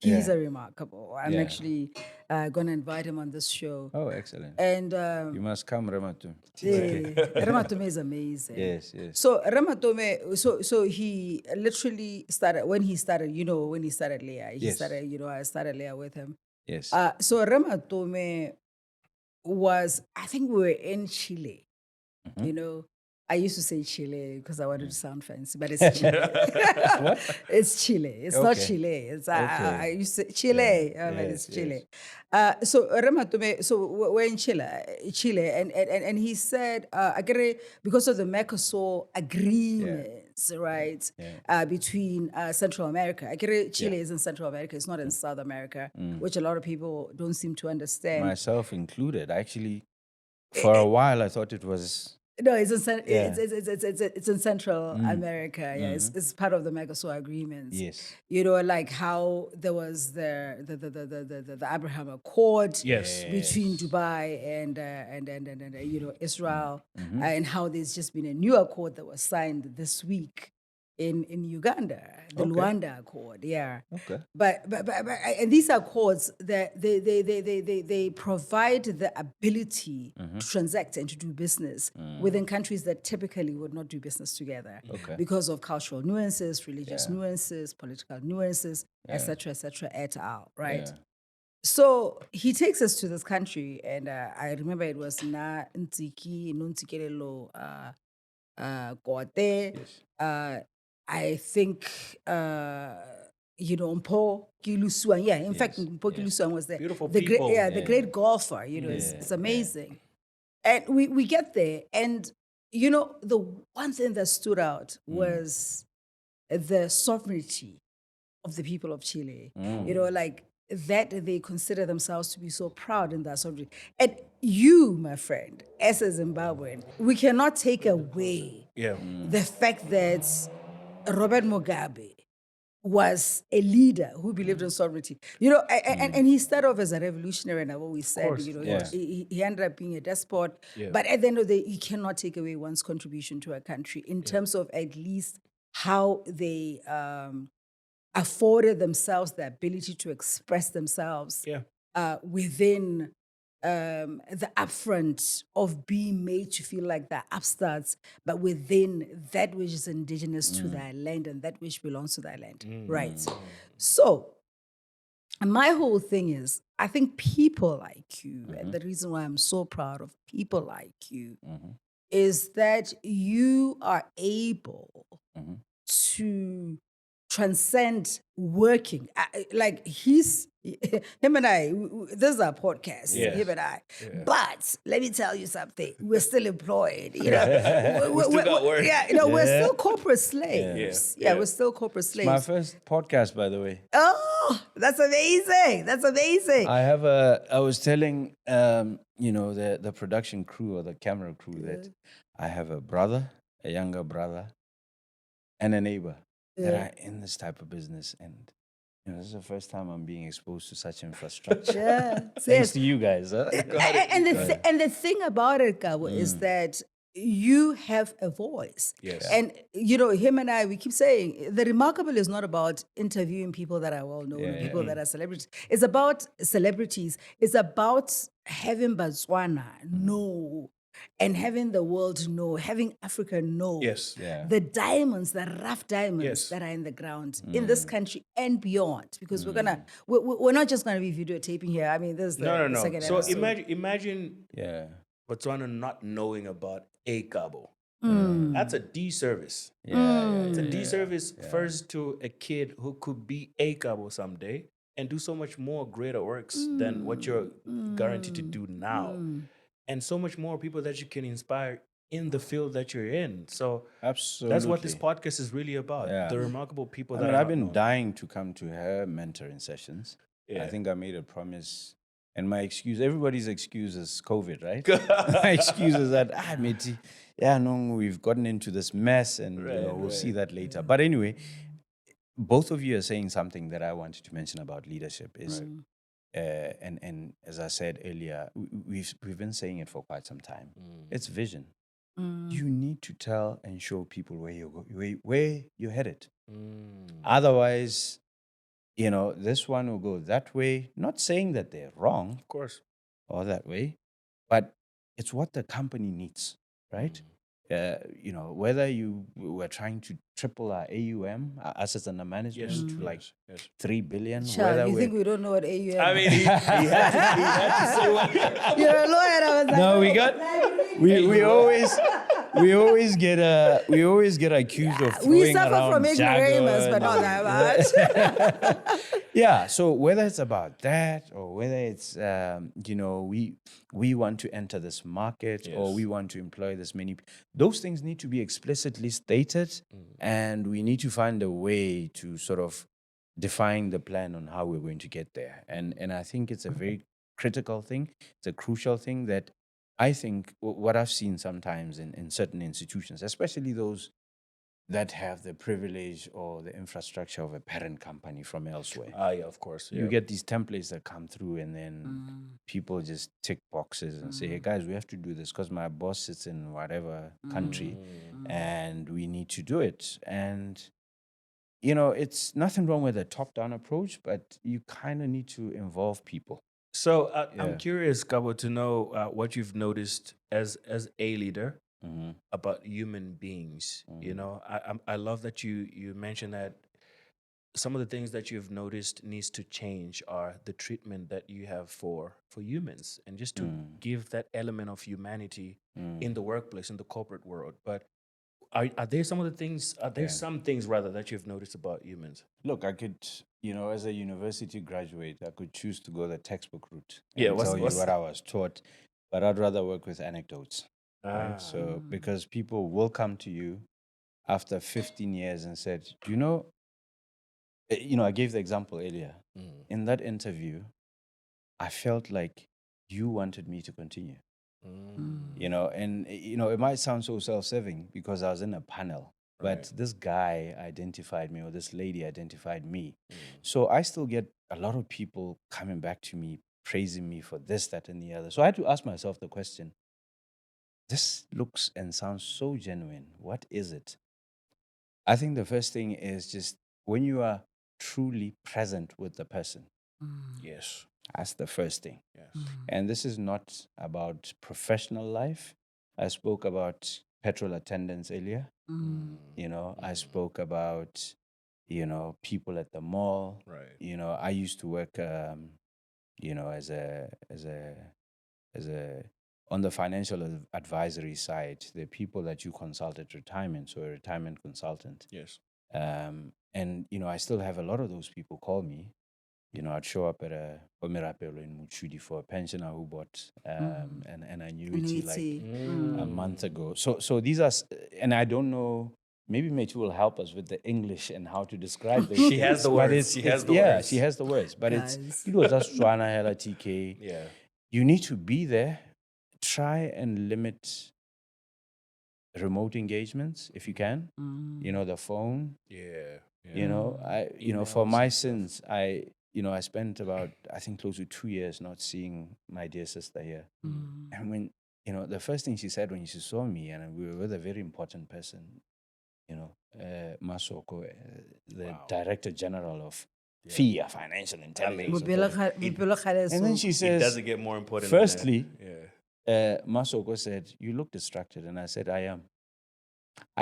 He's Yeah. a remarkable. I'm Yeah. actually going to invite him on this show. Oh, excellent. And You must come, Ramatu. Ramatome is amazing. Yes, yes. So Ramatome, so he literally started when he started Leah. He Yes. started, I started Leah with him. Yes. So Ramatome was, I think we were in Chile. I used to say Chile because I wanted to sound fancy, but it's Chile. It's Chile. It's not Okay. Chile. It's Okay. I used to say Chile, Yeah. but it's Yes, Chile. So Ramatome, so we're in Chile, and he said, because of the Mercosur agreements, right, between Central America. Chile is in Central America. It's not in South America, which a lot of people don't seem to understand. Myself included. Actually, for a while, I thought it was. No, it's in Central America. Yeah, it's part of the Mercosur agreements. Yes. Like how there was the Abraham Accord between Dubai and Israel, and how there's just been a new accord that was signed this week in Uganda, the Luanda Accord. Yeah. Okay. But and these accords that they provide the ability to transact and to do business within countries that typically would not do business together because of cultural nuances, religious nuances, political nuances, etc., et al. Right. Yeah. So he takes us to this country, and I remember it was Na Ntiki Nuntikelelo Kote. I think, Mpo Kilusuan. Yeah, in fact, Mpo Kilusuan was there. Beautiful the people. Great, the great golfer. It's amazing. And we get there, and you know, the one thing that stood out was the sovereignty of the people of Chile. You know, like that they consider themselves to be so proud in that sovereignty. And you, my friend, as a Zimbabwean, we cannot take away Yeah. the fact that Robert Mugabe was a leader who believed in sovereignty. You know, and he started off as a revolutionary, and I've always said, course, you know, of course. he ended up being a despot. Yeah. But at the end of the day, you cannot take away one's contribution to a country in terms of at least how they afforded themselves the ability to express themselves Yeah. within the upfront of being made to feel like they're upstarts, but within that which is indigenous to their land and that which belongs to their land. Right. So, my whole thing is, I think people like you, and the reason why I'm so proud of people like you, is that you are able to transcend working. Like him and I, this is our podcast, Yeah. him and I. But let me tell you something, we're still employed, you know. We still got work. Yeah, you know, we're still corporate slaves. Yeah. We're still corporate slaves. My first podcast, by the way. Oh, that's amazing. That's amazing. I was telling, you know, the production crew or the camera crew that I have a brother, a younger brother, and a neighbor that are in this type of business. And, you know, this is the first time I'm being exposed to such infrastructure. Yeah. Thanks to you guys. Huh? And the thing about it, Kabo, is that you have a voice. Yes. And, you know, him and I, we keep saying the remarkable is not about interviewing people that are well known, people that are celebrities. It's about celebrities. It's about having Botswana know and having the world know, having Africa know Yes. Yeah. the diamonds, the rough diamonds Yes. that are in the ground in this country and beyond. Because we're not just gonna be videotaping here. I mean, this is the No. second So episode. imagine Yeah. Botswana not knowing about a Kabo. Mm. That's a disservice. Yeah. It's a disservice first to a kid who could be a Kabo someday and do so much more greater works than what you're guaranteed to do now. And so much more people that you can inspire in the field that you're in. So Absolutely. that's what this podcast is really about. Yeah. The remarkable people I that mean, are I've not been known. dying to come to her mentoring sessions. Yeah. I think I made a promise. And my excuse, everybody's excuse is COVID, right? My excuse is that, Matty, yeah, no, we've gotten into this mess and you know, we'll see that later. But anyway, both of you are saying something that I wanted to mention about leadership is, and as I said earlier, we've been saying it for quite some time. It's vision. You need to tell and show people where you're headed. Otherwise, you know, this one will go that way. Not saying that they're wrong Of course. or that way, but it's what the company needs, right? You know, whether you were trying to triple our AUM, our assets under management, to like Yes. 3 billion. Child, whether you we're think we don't know what AUM I mean, he had to say what. You're a lawyer. I was like, no, we got we always get accused of throwing we suffer around from ignoramus, but not jargon. that much. Yeah, so whether it's about that or whether it's you know, we want to enter this market or we want to employ this many, those things need to be explicitly stated, and we need to find a way to sort of define the plan on how we're going to get there. And I think it's a very critical thing. It's a crucial thing that I think what I've seen sometimes in certain institutions, especially those that have the privilege or the infrastructure of a parent company from elsewhere. Yeah, of course. You get these templates that come through, and then people just tick boxes and say, hey, guys, we have to do this because my boss sits in whatever country and we need to do it. And, you know, it's nothing wrong with a top-down approach, but you kind of need to involve people. So I'm curious, Kabo, to know what you've noticed as a leader about human beings. You know, I love that you mentioned that some of the things that you've noticed needs to change are the treatment that you have for humans, and just to give that element of humanity in the workplace, in the corporate world. But are there some of the things? Are there some things rather that you've noticed about humans? Look, I could, you know, as a university graduate, I could choose to go the textbook route. Yeah, and what's- tell you what's- what I was taught, but I'd rather work with anecdotes. right? So because people will come to you after 15 years and said, you know, I gave the example earlier. In that interview, I felt like you wanted me to continue. And it might sound so self-serving because I was in a panel, but this guy identified me, or this lady identified me. So I still get a lot of people coming back to me, praising me for this, that, and the other. So I had to ask myself the question, this looks and sounds so genuine. What is it? I think the first thing is just when you are truly present with the person. Yes. That's the first thing. Yes. And this is not about professional life. I spoke about petrol attendants earlier. I spoke about, people at the mall. Right. I used to work, as a on the financial advisory side. The people that you consult at retirement, so a retirement consultant. Yes. And I still have a lot of those people call me. I'd show up at a Omirapelo in Muchudi for a pensioner who bought an annuity like a month ago. So these are, and I don't know, maybe Metu will help us with the English and how to describe those She has things. the But words. She has the yeah, words. she has the words. But Guys. it was just Swana Hela TK. Yeah. You need to be there. Try and limit remote engagements if you can. The phone. Yeah. For my sins, I spent about, I think, close to 2 years not seeing my dear sister here. And when, the first thing she said when she saw me, and we were with a very important person, Masoko, the Director General of FIA, Financial Intelligence. And then she It says, doesn't get more important. firstly, Than that. Masoko said, you look distracted. And I said, I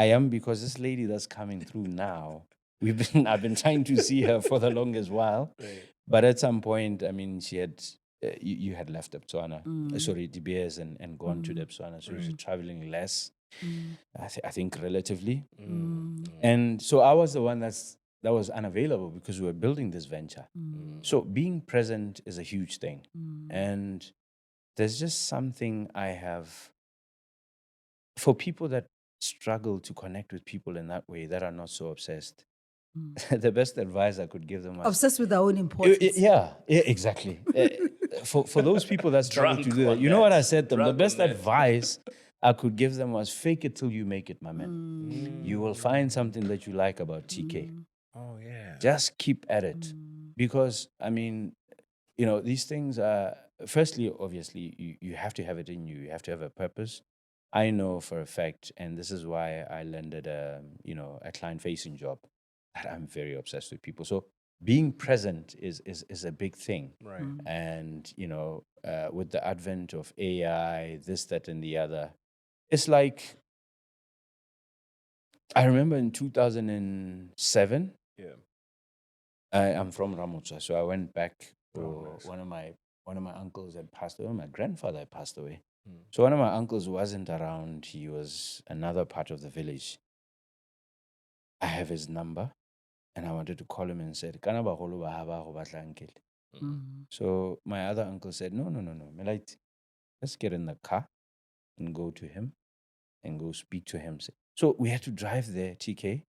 am because this lady that's coming through now, I've been trying to see her for the longest while. Right. But at some point, I mean, she had, you had left Botswana, sorry, DBS and gone to Botswana. So she was traveling less, I think relatively. And so I was the one that was unavailable because we were building this venture. So being present is a huge thing. And there's just something I have, for people that struggle to connect with people in that way, that are not so obsessed. The best advice I could give them was Obsessed with our own importance. Yeah, exactly. For those people that struggle Drunk to do that, on you know that. what I said to them? The Drunk best on that. advice I could give them was fake it till you make it, my man. You will find something that you like about TK. Oh yeah. Just keep at it. Because, I mean, these things are, firstly, obviously, you have to have it in you. You have to have a purpose. I know for a fact, and this is why I landed a client-facing job, that I'm very obsessed with people. So being present is a big thing. Right. And, with the advent of AI, this, that, and the other, it's like, I remember in 2007, Yeah. I'm from Ramotsa, so I went back to nice. one of my uncles had passed away. My grandfather had passed away. So one of my uncles wasn't around. He was another part of the village. I have his number, and I wanted to call him and said, "Kana bagolo ba ha ba go batla uncle." So my other uncle said, No, Melaiti, let's get in the car and go to him and go speak to him. So we had to drive there, TK,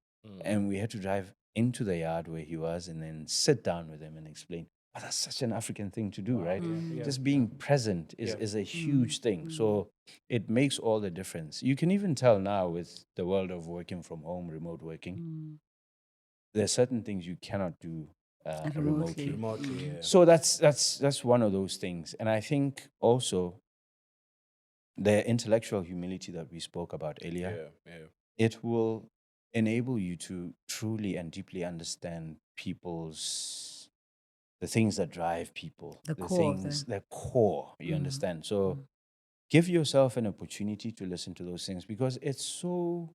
and we had to drive into the yard where he was and then sit down with him and explain. But that's such an African thing to do, right? Yeah. Just being present is a huge thing. So it makes all the difference. You can even tell now with the world of working from home, remote working, there are certain things you cannot do remotely. Remotely. Yeah. So that's one of those things. And I think also the intellectual humility that we spoke about earlier, it will enable you to truly and deeply understand the things that drive people, The core of them. the core, you understand? So give yourself an opportunity to listen to those things because it's so,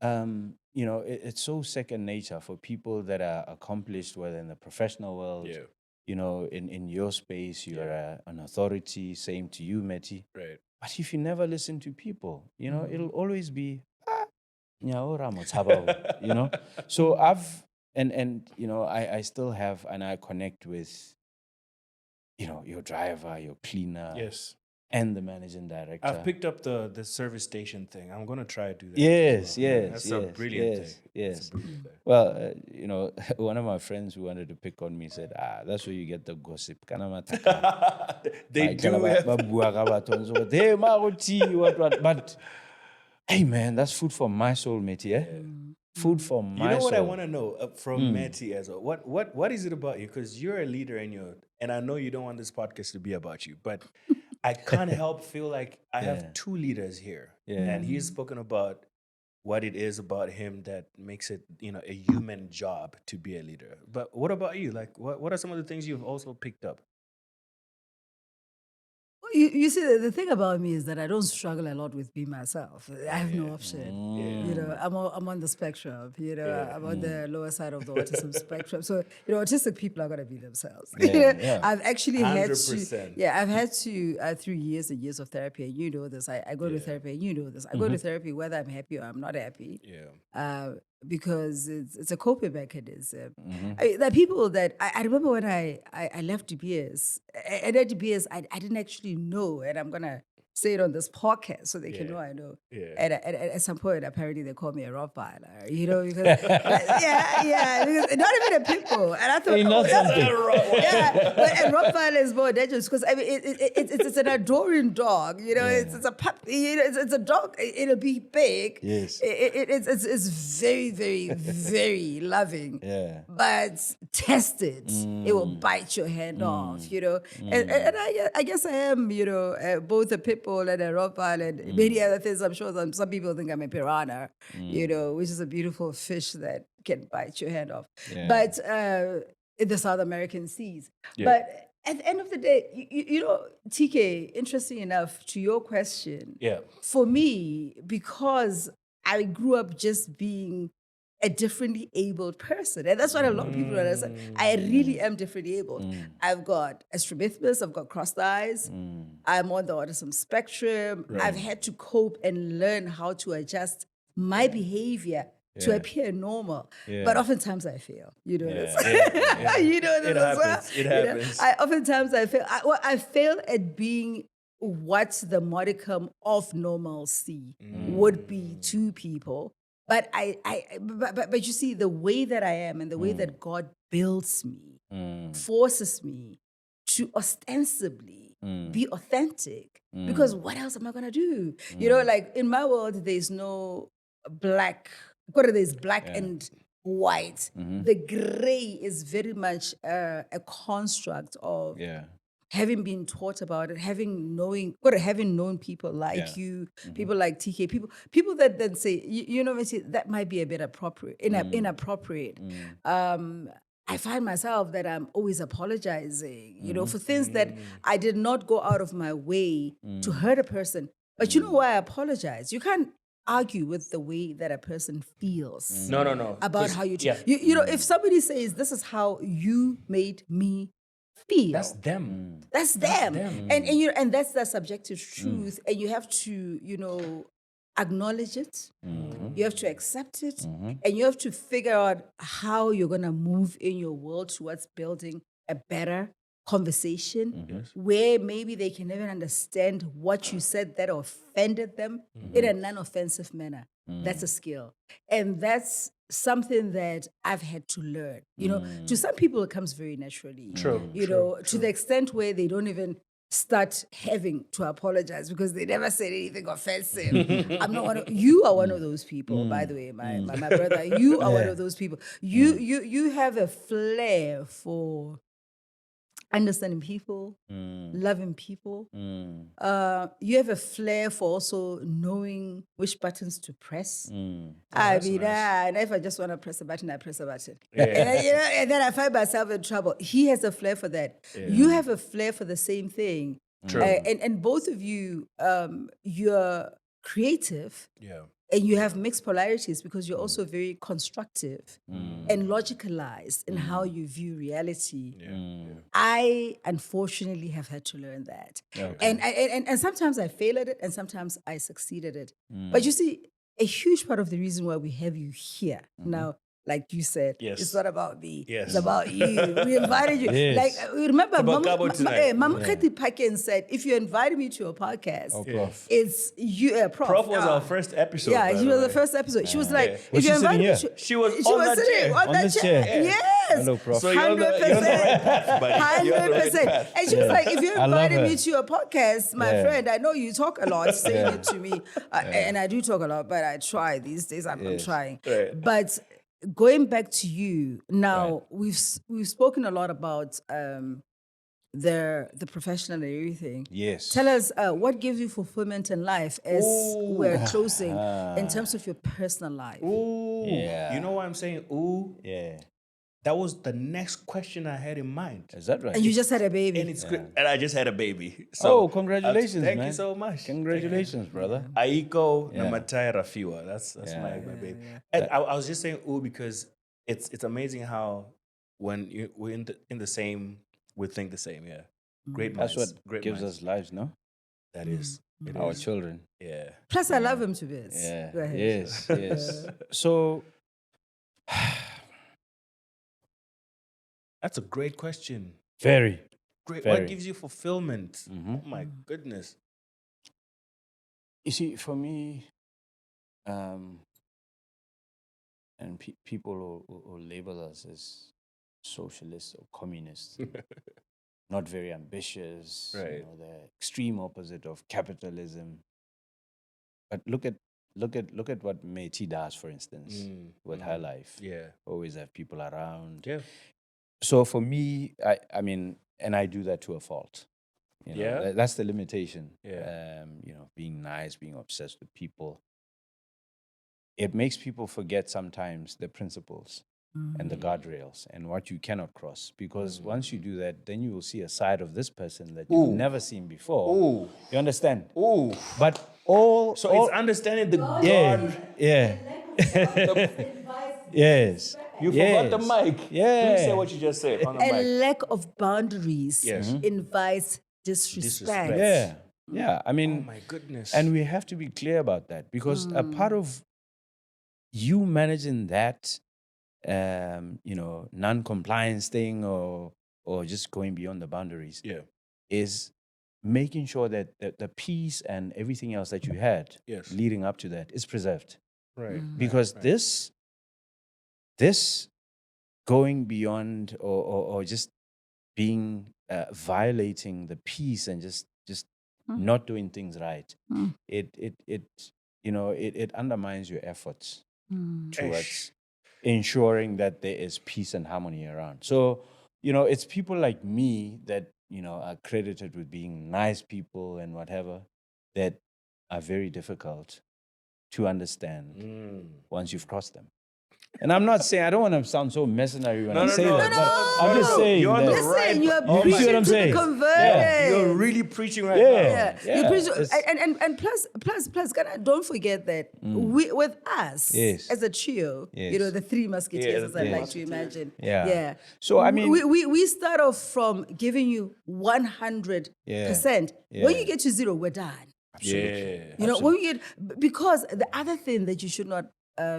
it's so second nature for people that are accomplished, whether in the professional world, in your space, you're an authority, same to you, Matty. Right. But if you never listen to people, it'll always be, nyao ramo tshabao, So I've, and I still have, and I connect with, your driver, your cleaner, Yes. and the managing director. I've picked up the service station thing. I'm gonna try to do that. Yes, as well. yes, That's yes, a brilliant yes, thing. yes. That's a brilliant thing. Well, one of my friends who wanted to pick on me said, that's where you get the gossip. They do have Hey, Maruti, what? But, hey, man, that's food for my soul, mate, yeah? Food for my soul. You know what I want to know from Matty as well? What is it about you? Because you're a leader and I know you don't want this podcast to be about you, but I can't help feel like I have two leaders here. Yeah. And he's spoken about what it is about him that makes it, a human job to be a leader. But what about you? Like, what are some of the things you've also picked up? You see, the thing about me is that I don't struggle a lot with being myself. I have no option. I'm on the spectrum. I'm on the lower side of the autism spectrum. So, autistic people are going to be themselves. I've actually had 100%. to. Yeah, I've had to through years and years of therapy. And you know this. I go to therapy. And you know this. I go to therapy whether I'm happy or I'm not happy. Yeah. Because it's a coping mechanism. There are people that I remember when I left De Beers, and at De Beers, I didn't actually know, and I'm gonna say it on this podcast so they can know I know. Yeah. At some point, apparently they call me a Rottweiler, because because not even a pit bull. And I thought, but a Rottweiler is more dangerous because it's an adoring dog. It's a puppy. It's a dog. It'll be big. Yes. It's very, very, very loving. Yeah. But tested, it will bite your hand off. And I guess I am. Both a pit bull and a Rottweiler and many other things. I'm sure some people think I'm a piranha, which is a beautiful fish that can bite your hand off. Yeah. But in the South American seas. Yeah. But at the end of the day, Tkay, interesting enough, to your question, for me, because I grew up just being a differently abled person. And that's what a lot of people don't understand. I really am differently abled. I've got strabismus, I've got crossed eyes, I'm on the autism spectrum. Right. I've had to cope and learn how to adjust my behavior to appear normal. But oftentimes I fail. You know this. You know this as well. It happens. Oftentimes I fail. I fail at being what the modicum of normalcy would be to people. But but you see, the way that I am and the way that God builds me forces me to ostensibly be authentic. Because what else am I gonna do? Like in my world, there's no black. There's black and white. The gray is very much a construct of having been taught about it, having known people like you, people like Tkay, people that then say, that might be a bit inappropriate. I find myself that I'm always apologizing, for things that I did not go out of my way to hurt a person. But you know why I apologize? You can't argue with the way that a person feels. No. About how you, if somebody says, this is how you made me feel. That's them. That's them. And that's the subjective truth. And you have to, acknowledge it. You have to accept it. And you have to figure out how you're going to move in your world towards building a better conversation where maybe they can even understand what you said that offended them in a non-offensive manner. That's a skill. And that's something that I've had to learn. To some people it comes very naturally. True. To the extent where they don't even start having to apologize because they never said anything offensive. I'm not you are one of those people, by the way, my brother. You are one of those people. You have a flair for understanding people, loving people. You have a flair for also knowing which buttons to press. And if I just want to press a button, I press a button. And then I find myself in trouble. He has a flair for that. You have a flair for the same thing. True. And both of you, you're creative. And you have mixed polarities because you're also very constructive and logicalized in how you view reality. I unfortunately have had to learn that. And sometimes I fail at it and sometimes I succeed at it. But you see, a huge part of the reason why we have you here now, like you said, Yes. it's not about me. Yes. It's about you. We invited you. Yes. Like, remember, about Kabo tonight. Mama Kati Paken said, if you invited me to a podcast, Oh, Prof. it's you, Prof. Prof was our first episode. Yeah, by she the was the way. first episode. She was like, Was if she you sitting invited me here? to... She was She on was that sitting chair. on On that this chair. chair. Yes. Hello, Prof. So you're on the right path, buddy. You're on the right 100%. path. And she was like, if you I love invited me her. to a podcast, my Yeah. friend, I know you talk a lot, saying it to me. And I do talk a lot, but I try these days. I'm Yes. trying. Right. But going back to you, now Right. we've spoken a lot about the professional and everything. Yes. Tell us what gives you fulfillment in life as we're closing in terms of your personal life. Ooh. Yeah. You know why I'm saying ooh? Yeah. That was the next question I had in mind. Is that right? And you just had a baby. And it's great. And I just had a baby. So Oh, congratulations, thank man. you so much. Congratulations, brother. Aiko Yeah. Namatai Rafiwa. That's my baby. And I was just saying ooh because it's amazing how when we're in the same, we think the same. Yeah. Great minds. That's what great gives minds. us lives, no? That is. It Our is. children. Yeah. Plus, I love him to bits. Yeah. Go ahead. Yes. Yes. So, That's a great question. very. Great. Very. What gives you fulfillment? Mhm. Oh my goodness. You see, for me, and people will label us as socialists or communists, not very ambitious, Right. the extreme opposite of capitalism. But look at what Matty does, for instance, with her life. Yeah. Always have people around. Yeah. So for me, I mean, and I do that to a fault. You know, Yeah? that's the limitation. Yeah. Being nice, being obsessed with people. It makes people forget sometimes the principles and the guardrails and what you cannot cross. Because once you do that, then you will see a side of this person that you've never seen before. Ooh. You understand? Ooh. But all So it's understanding the yeah, yeah. Yes. You yes. forgot the mic. Yeah. Please say what you just said on the A mic. lack of boundaries Yes. invites disrespect. Yeah. Yeah. I Oh mean, my goodness. and we have to be clear about that because a part of you managing that, non-compliance thing or just going beyond the boundaries yeah. is making sure that the peace and everything else that you had Yes. leading up to that is preserved. Right. Because this going beyond or just being violating the peace and just not doing things right, it undermines your efforts towards ensuring that there is peace and harmony around. So, it's people like me that, are credited with being nice people and whatever that are very difficult to understand once you've crossed them. And I'm not saying, I don't want to sound so mercenary when I say that, but I'm just saying You're on that. the right. Listen, you're You see preaching what I'm to saying? the converted. You're really preaching right Yeah. now. You preach, it's- and plus, don't forget that we, with us Yes. as a trio, Yes. the three musketeers, Yeah, the as I three like to musketeers. imagine. Yeah. Yeah. So, I mean- we start off from giving you 100%. When Yeah. you get to zero, we're done. Yeah. When we get, because the other thing that you should not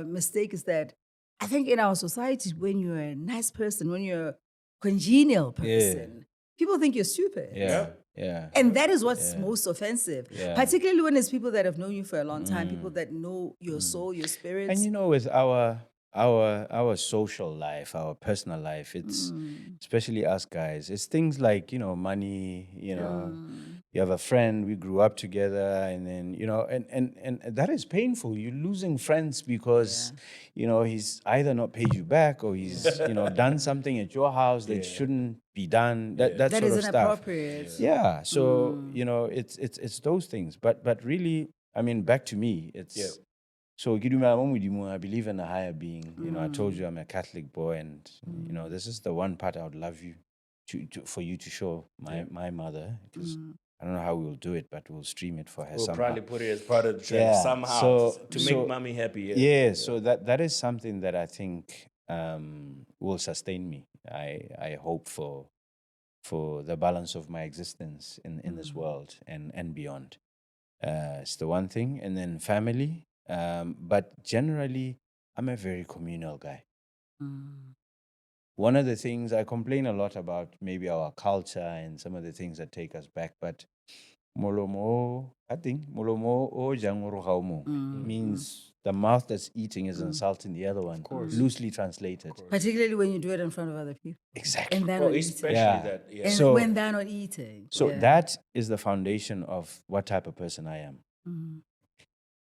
mistake is that I think in our society, when you're a nice person, when you're a congenial person, people think you're stupid. Yeah. Yeah. And that is what's most offensive, Yeah. particularly when it's people that have known you for a long time, people that know your soul, your spirit. And with our social life, our personal life, it's especially us guys, it's things like, money, you have a friend, we grew up together, and then, and that is painful. You're losing friends because, he's either not paid you back or he's, done something at your house that shouldn't be done. That that sort of is stuff. inappropriate. Yeah. So, it's those things. But really, I mean, back to me, it's so I believe in a higher being. I told you I'm a Catholic boy, and this is the one part I would love you for you to show my mother, because I don't know how we'll do it, but we'll stream it for her We'll somehow. probably put it as part of the trip Yeah. somehow So- to so- make mommy happy. Yeah, so that is something that I think will sustain me. I hope for the balance of my existence in this world and beyond. It's the one thing, and then family. But generally, I'm a very communal guy. One of the things I complain a lot about, maybe our culture and some of the things that take us back, but molomo, I think molomo o jangoro haumo means the mouth that's eating is insulting the other one. Loosely translated. Particularly when you do it in front of other people. Exactly. And they're Well, not especially eating. that. Yeah. And So- when they're not eating. So Yeah. that is the foundation of what type of person I am.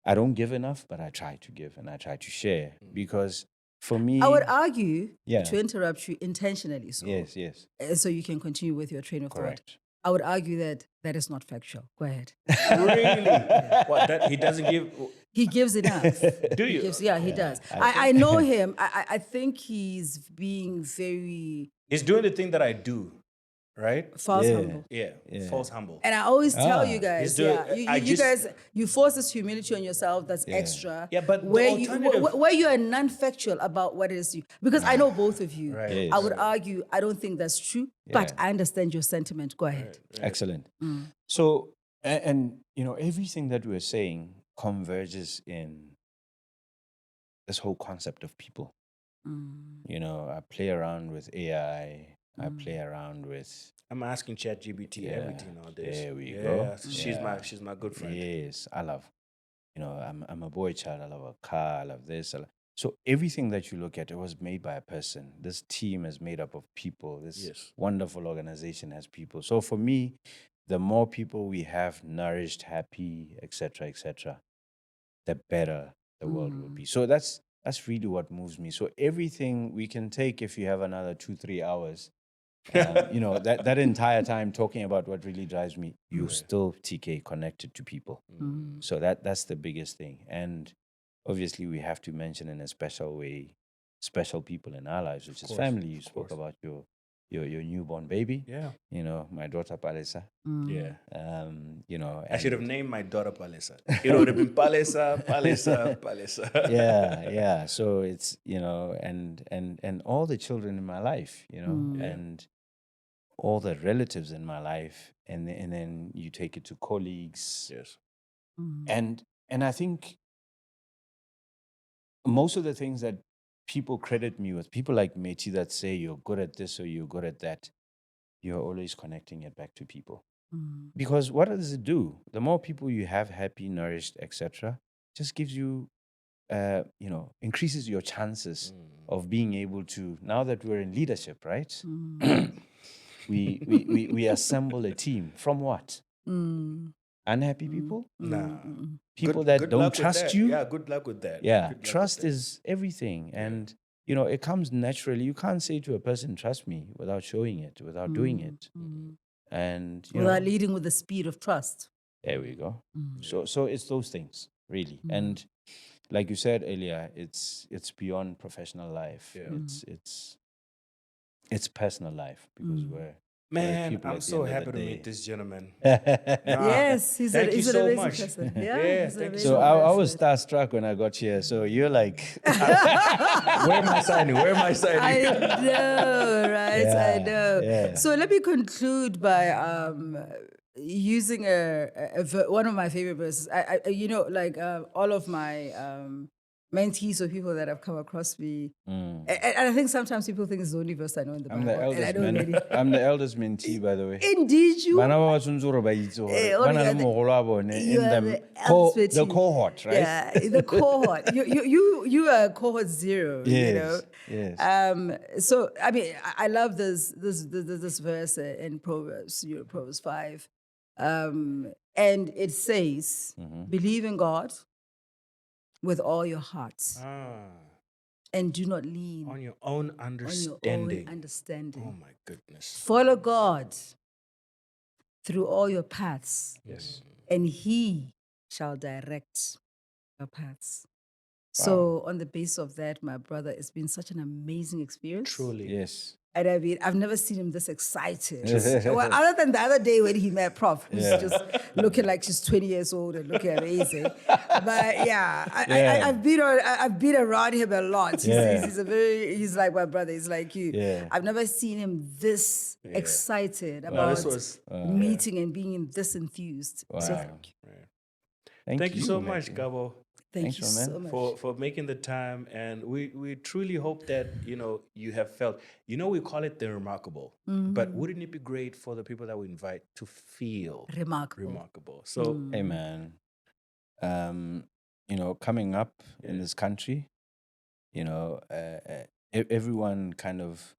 I don't give enough, but I try to give and I try to share because for me, I would argue, Yeah. to interrupt you intentionally, so, yes, so you can continue with your train of thought. correct. I would argue that that is not factual. Go ahead. Really? What? That he doesn't give? He gives enough. Do you? He gives, yeah, he does. I know him. I think he's being very He's doing the thing that I do, right? false Yeah. humble. Yeah. False humble. And I always tell you He's guys, doing- yeah, I you just- guys, you force this humility on yourself that's extra. Yeah, but the where alternative- where you are non-factual about what it is you, because I know both of you. Right. Yes. I would argue, I don't think that's true, but Yeah. I understand your sentiment. Go ahead. Excellent. So, and you know, everything that we're saying converges in this whole concept of people. You know, I play around with AI. I play around with I'm asking ChatGPT everything nowadays. There we yeah, go. She's my good friend. yes. I love. You know, I'm a boy child. I love a car. I love this. So everything that you look at, it was made by a person. This team is made up of people. This Yes. wonderful organization has people. So for me, the more people we have nourished, happy, etc., the better the world will be. So that's really what moves me. So everything we can take, if you have another 2-3 hours, you know, that entire time talking about what really drives me, you still Tkay connected to people. So that's the biggest thing. And obviously we have to mention in a special way special people in our lives, which is family. You spoke about your newborn baby. Yeah. You know, my daughter Palesa. Yeah. You know, I should have named my daughter Palesa. It would have been Palesa. yeah. So it's, you know, and all the children in my life, you know, and all the relatives in my life, and then you take it to colleagues. Yes. And I think most of the things that people credit me with, people like Matty that say you're good at this or you're good at that, you're always connecting it back to people. Because what does it do? The more people you have happy, nourished, etc., just gives you, you know, increases your chances of being able to, now that we're in leadership, right? we assemble a team from what? Unhappy people? Nah. People Good that don't luck with trust that. you? Yeah, good luck with that. Yeah, Good luck with trust that. is everything. And, you know, it comes naturally. You can't say to a person, trust me, without showing it, without doing it. And, you Without know, leading with the speed of trust. there we go. So it's those things, really. And like you said earlier, it's beyond professional life. Yeah. It's personal life because we're Man, people I'm at the so end of happy the to day. meet this gentleman. Yes, he's thank you an so amazing much. person. Yeah, Yeah, he's an thank you amazing So I was person. starstruck when I got here. So you're like, Where am I signing? Where am I I signing? know, right? I Yeah, know. yeah. So let me conclude by using one of my favorite verses. I you know, like all of my mentees or people that have come across me, and I think sometimes people think it's the only verse I know in the I'm Bible, the and I eldest don't man. really. I'm the eldest mentee, by the way. Indeed, you. Bana ba batsontsi ba itse gore Eh, ba na le you are the- mogolo a bone You in are the eldest the mentee. cohort, right? Yeah, the cohort. You are cohort zero. You know. Yes. So I mean, I love this verse in Proverbs, Proverbs 5, and it says, "Believe in God with all your heart, and do not lean On your own on your understanding. own understanding. Oh my goodness. Follow God through all your paths, Yes. and He shall direct your paths." So, on the basis of that, my brother, it's been such an amazing experience. Truly. Yes. And I mean, I've never seen him this excited. Well, other than the other day when he met Prof, who's just looking like she's 20 years old and looking amazing. But yeah, I've been around him a lot. He's like my brother. He's like you. Yeah. I've never seen him this excited about this was- meeting and being this enthused. So Wow. thank you. Thank Thank you so Matty. much, Kabo. Thank Thanks, you my man. so much. for making the time, and we truly hope that you have felt, we call it the remarkable, but wouldn't it be great for the people that we invite to feel Remarkable. So Hey, man. Coming up in this country, everyone kind of,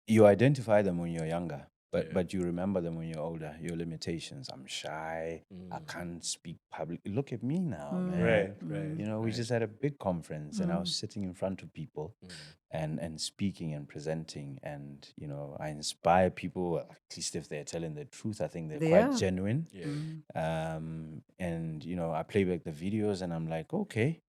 you identify them when you're younger, but you remember them when you're older. Your limitations. I'm shy. I can't speak public. Look at me now, man. right. We just had a big conference, and I was sitting in front of people, and speaking and presenting, and I inspire people. At least if they're telling the truth, I think they're They quite are. genuine. Yeah. And I play back the videos, and I'm like, okay,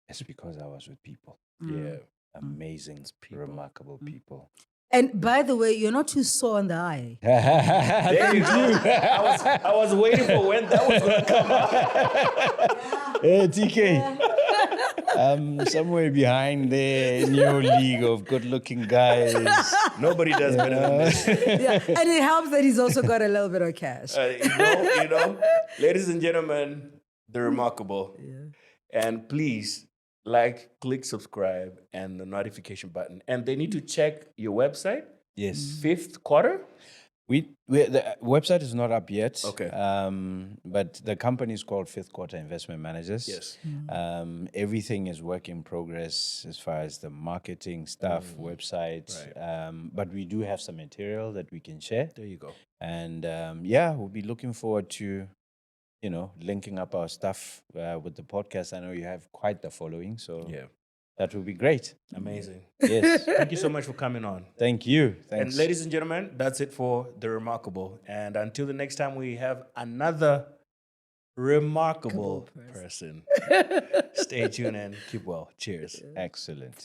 it's because I was with people. Yeah. Amazing, people. remarkable people. And by the way, you're not too sore on the eye. There you go. I was waiting for when that was going to come out. Hey, Tkay. I'm somewhere behind there in your league of good-looking guys. Nobody does better than this. Yeah, and it helps that he's also got a little bit of cash. Ladies and gentlemen, the remarkable. And please click subscribe and the notification button. And they need to check your website. Yes. 5th quarter. The website is not up yet. Okay. But the company is called Fifth Quarter Investment Managers. Yes. Everything is work in progress as far as the marketing stuff, website. Right. But we do have some material that we can share. There you go. And we'll be looking forward to, linking up our stuff with the podcast. I know you have quite the following, so that will be great. Amazing. Yes. Thank you so much for coming on. Thank you. Thanks. And ladies and gentlemen, that's it for The Remarkable. And until the next time we have another remarkable person. Stay tuned and keep well. Cheers. Excellent.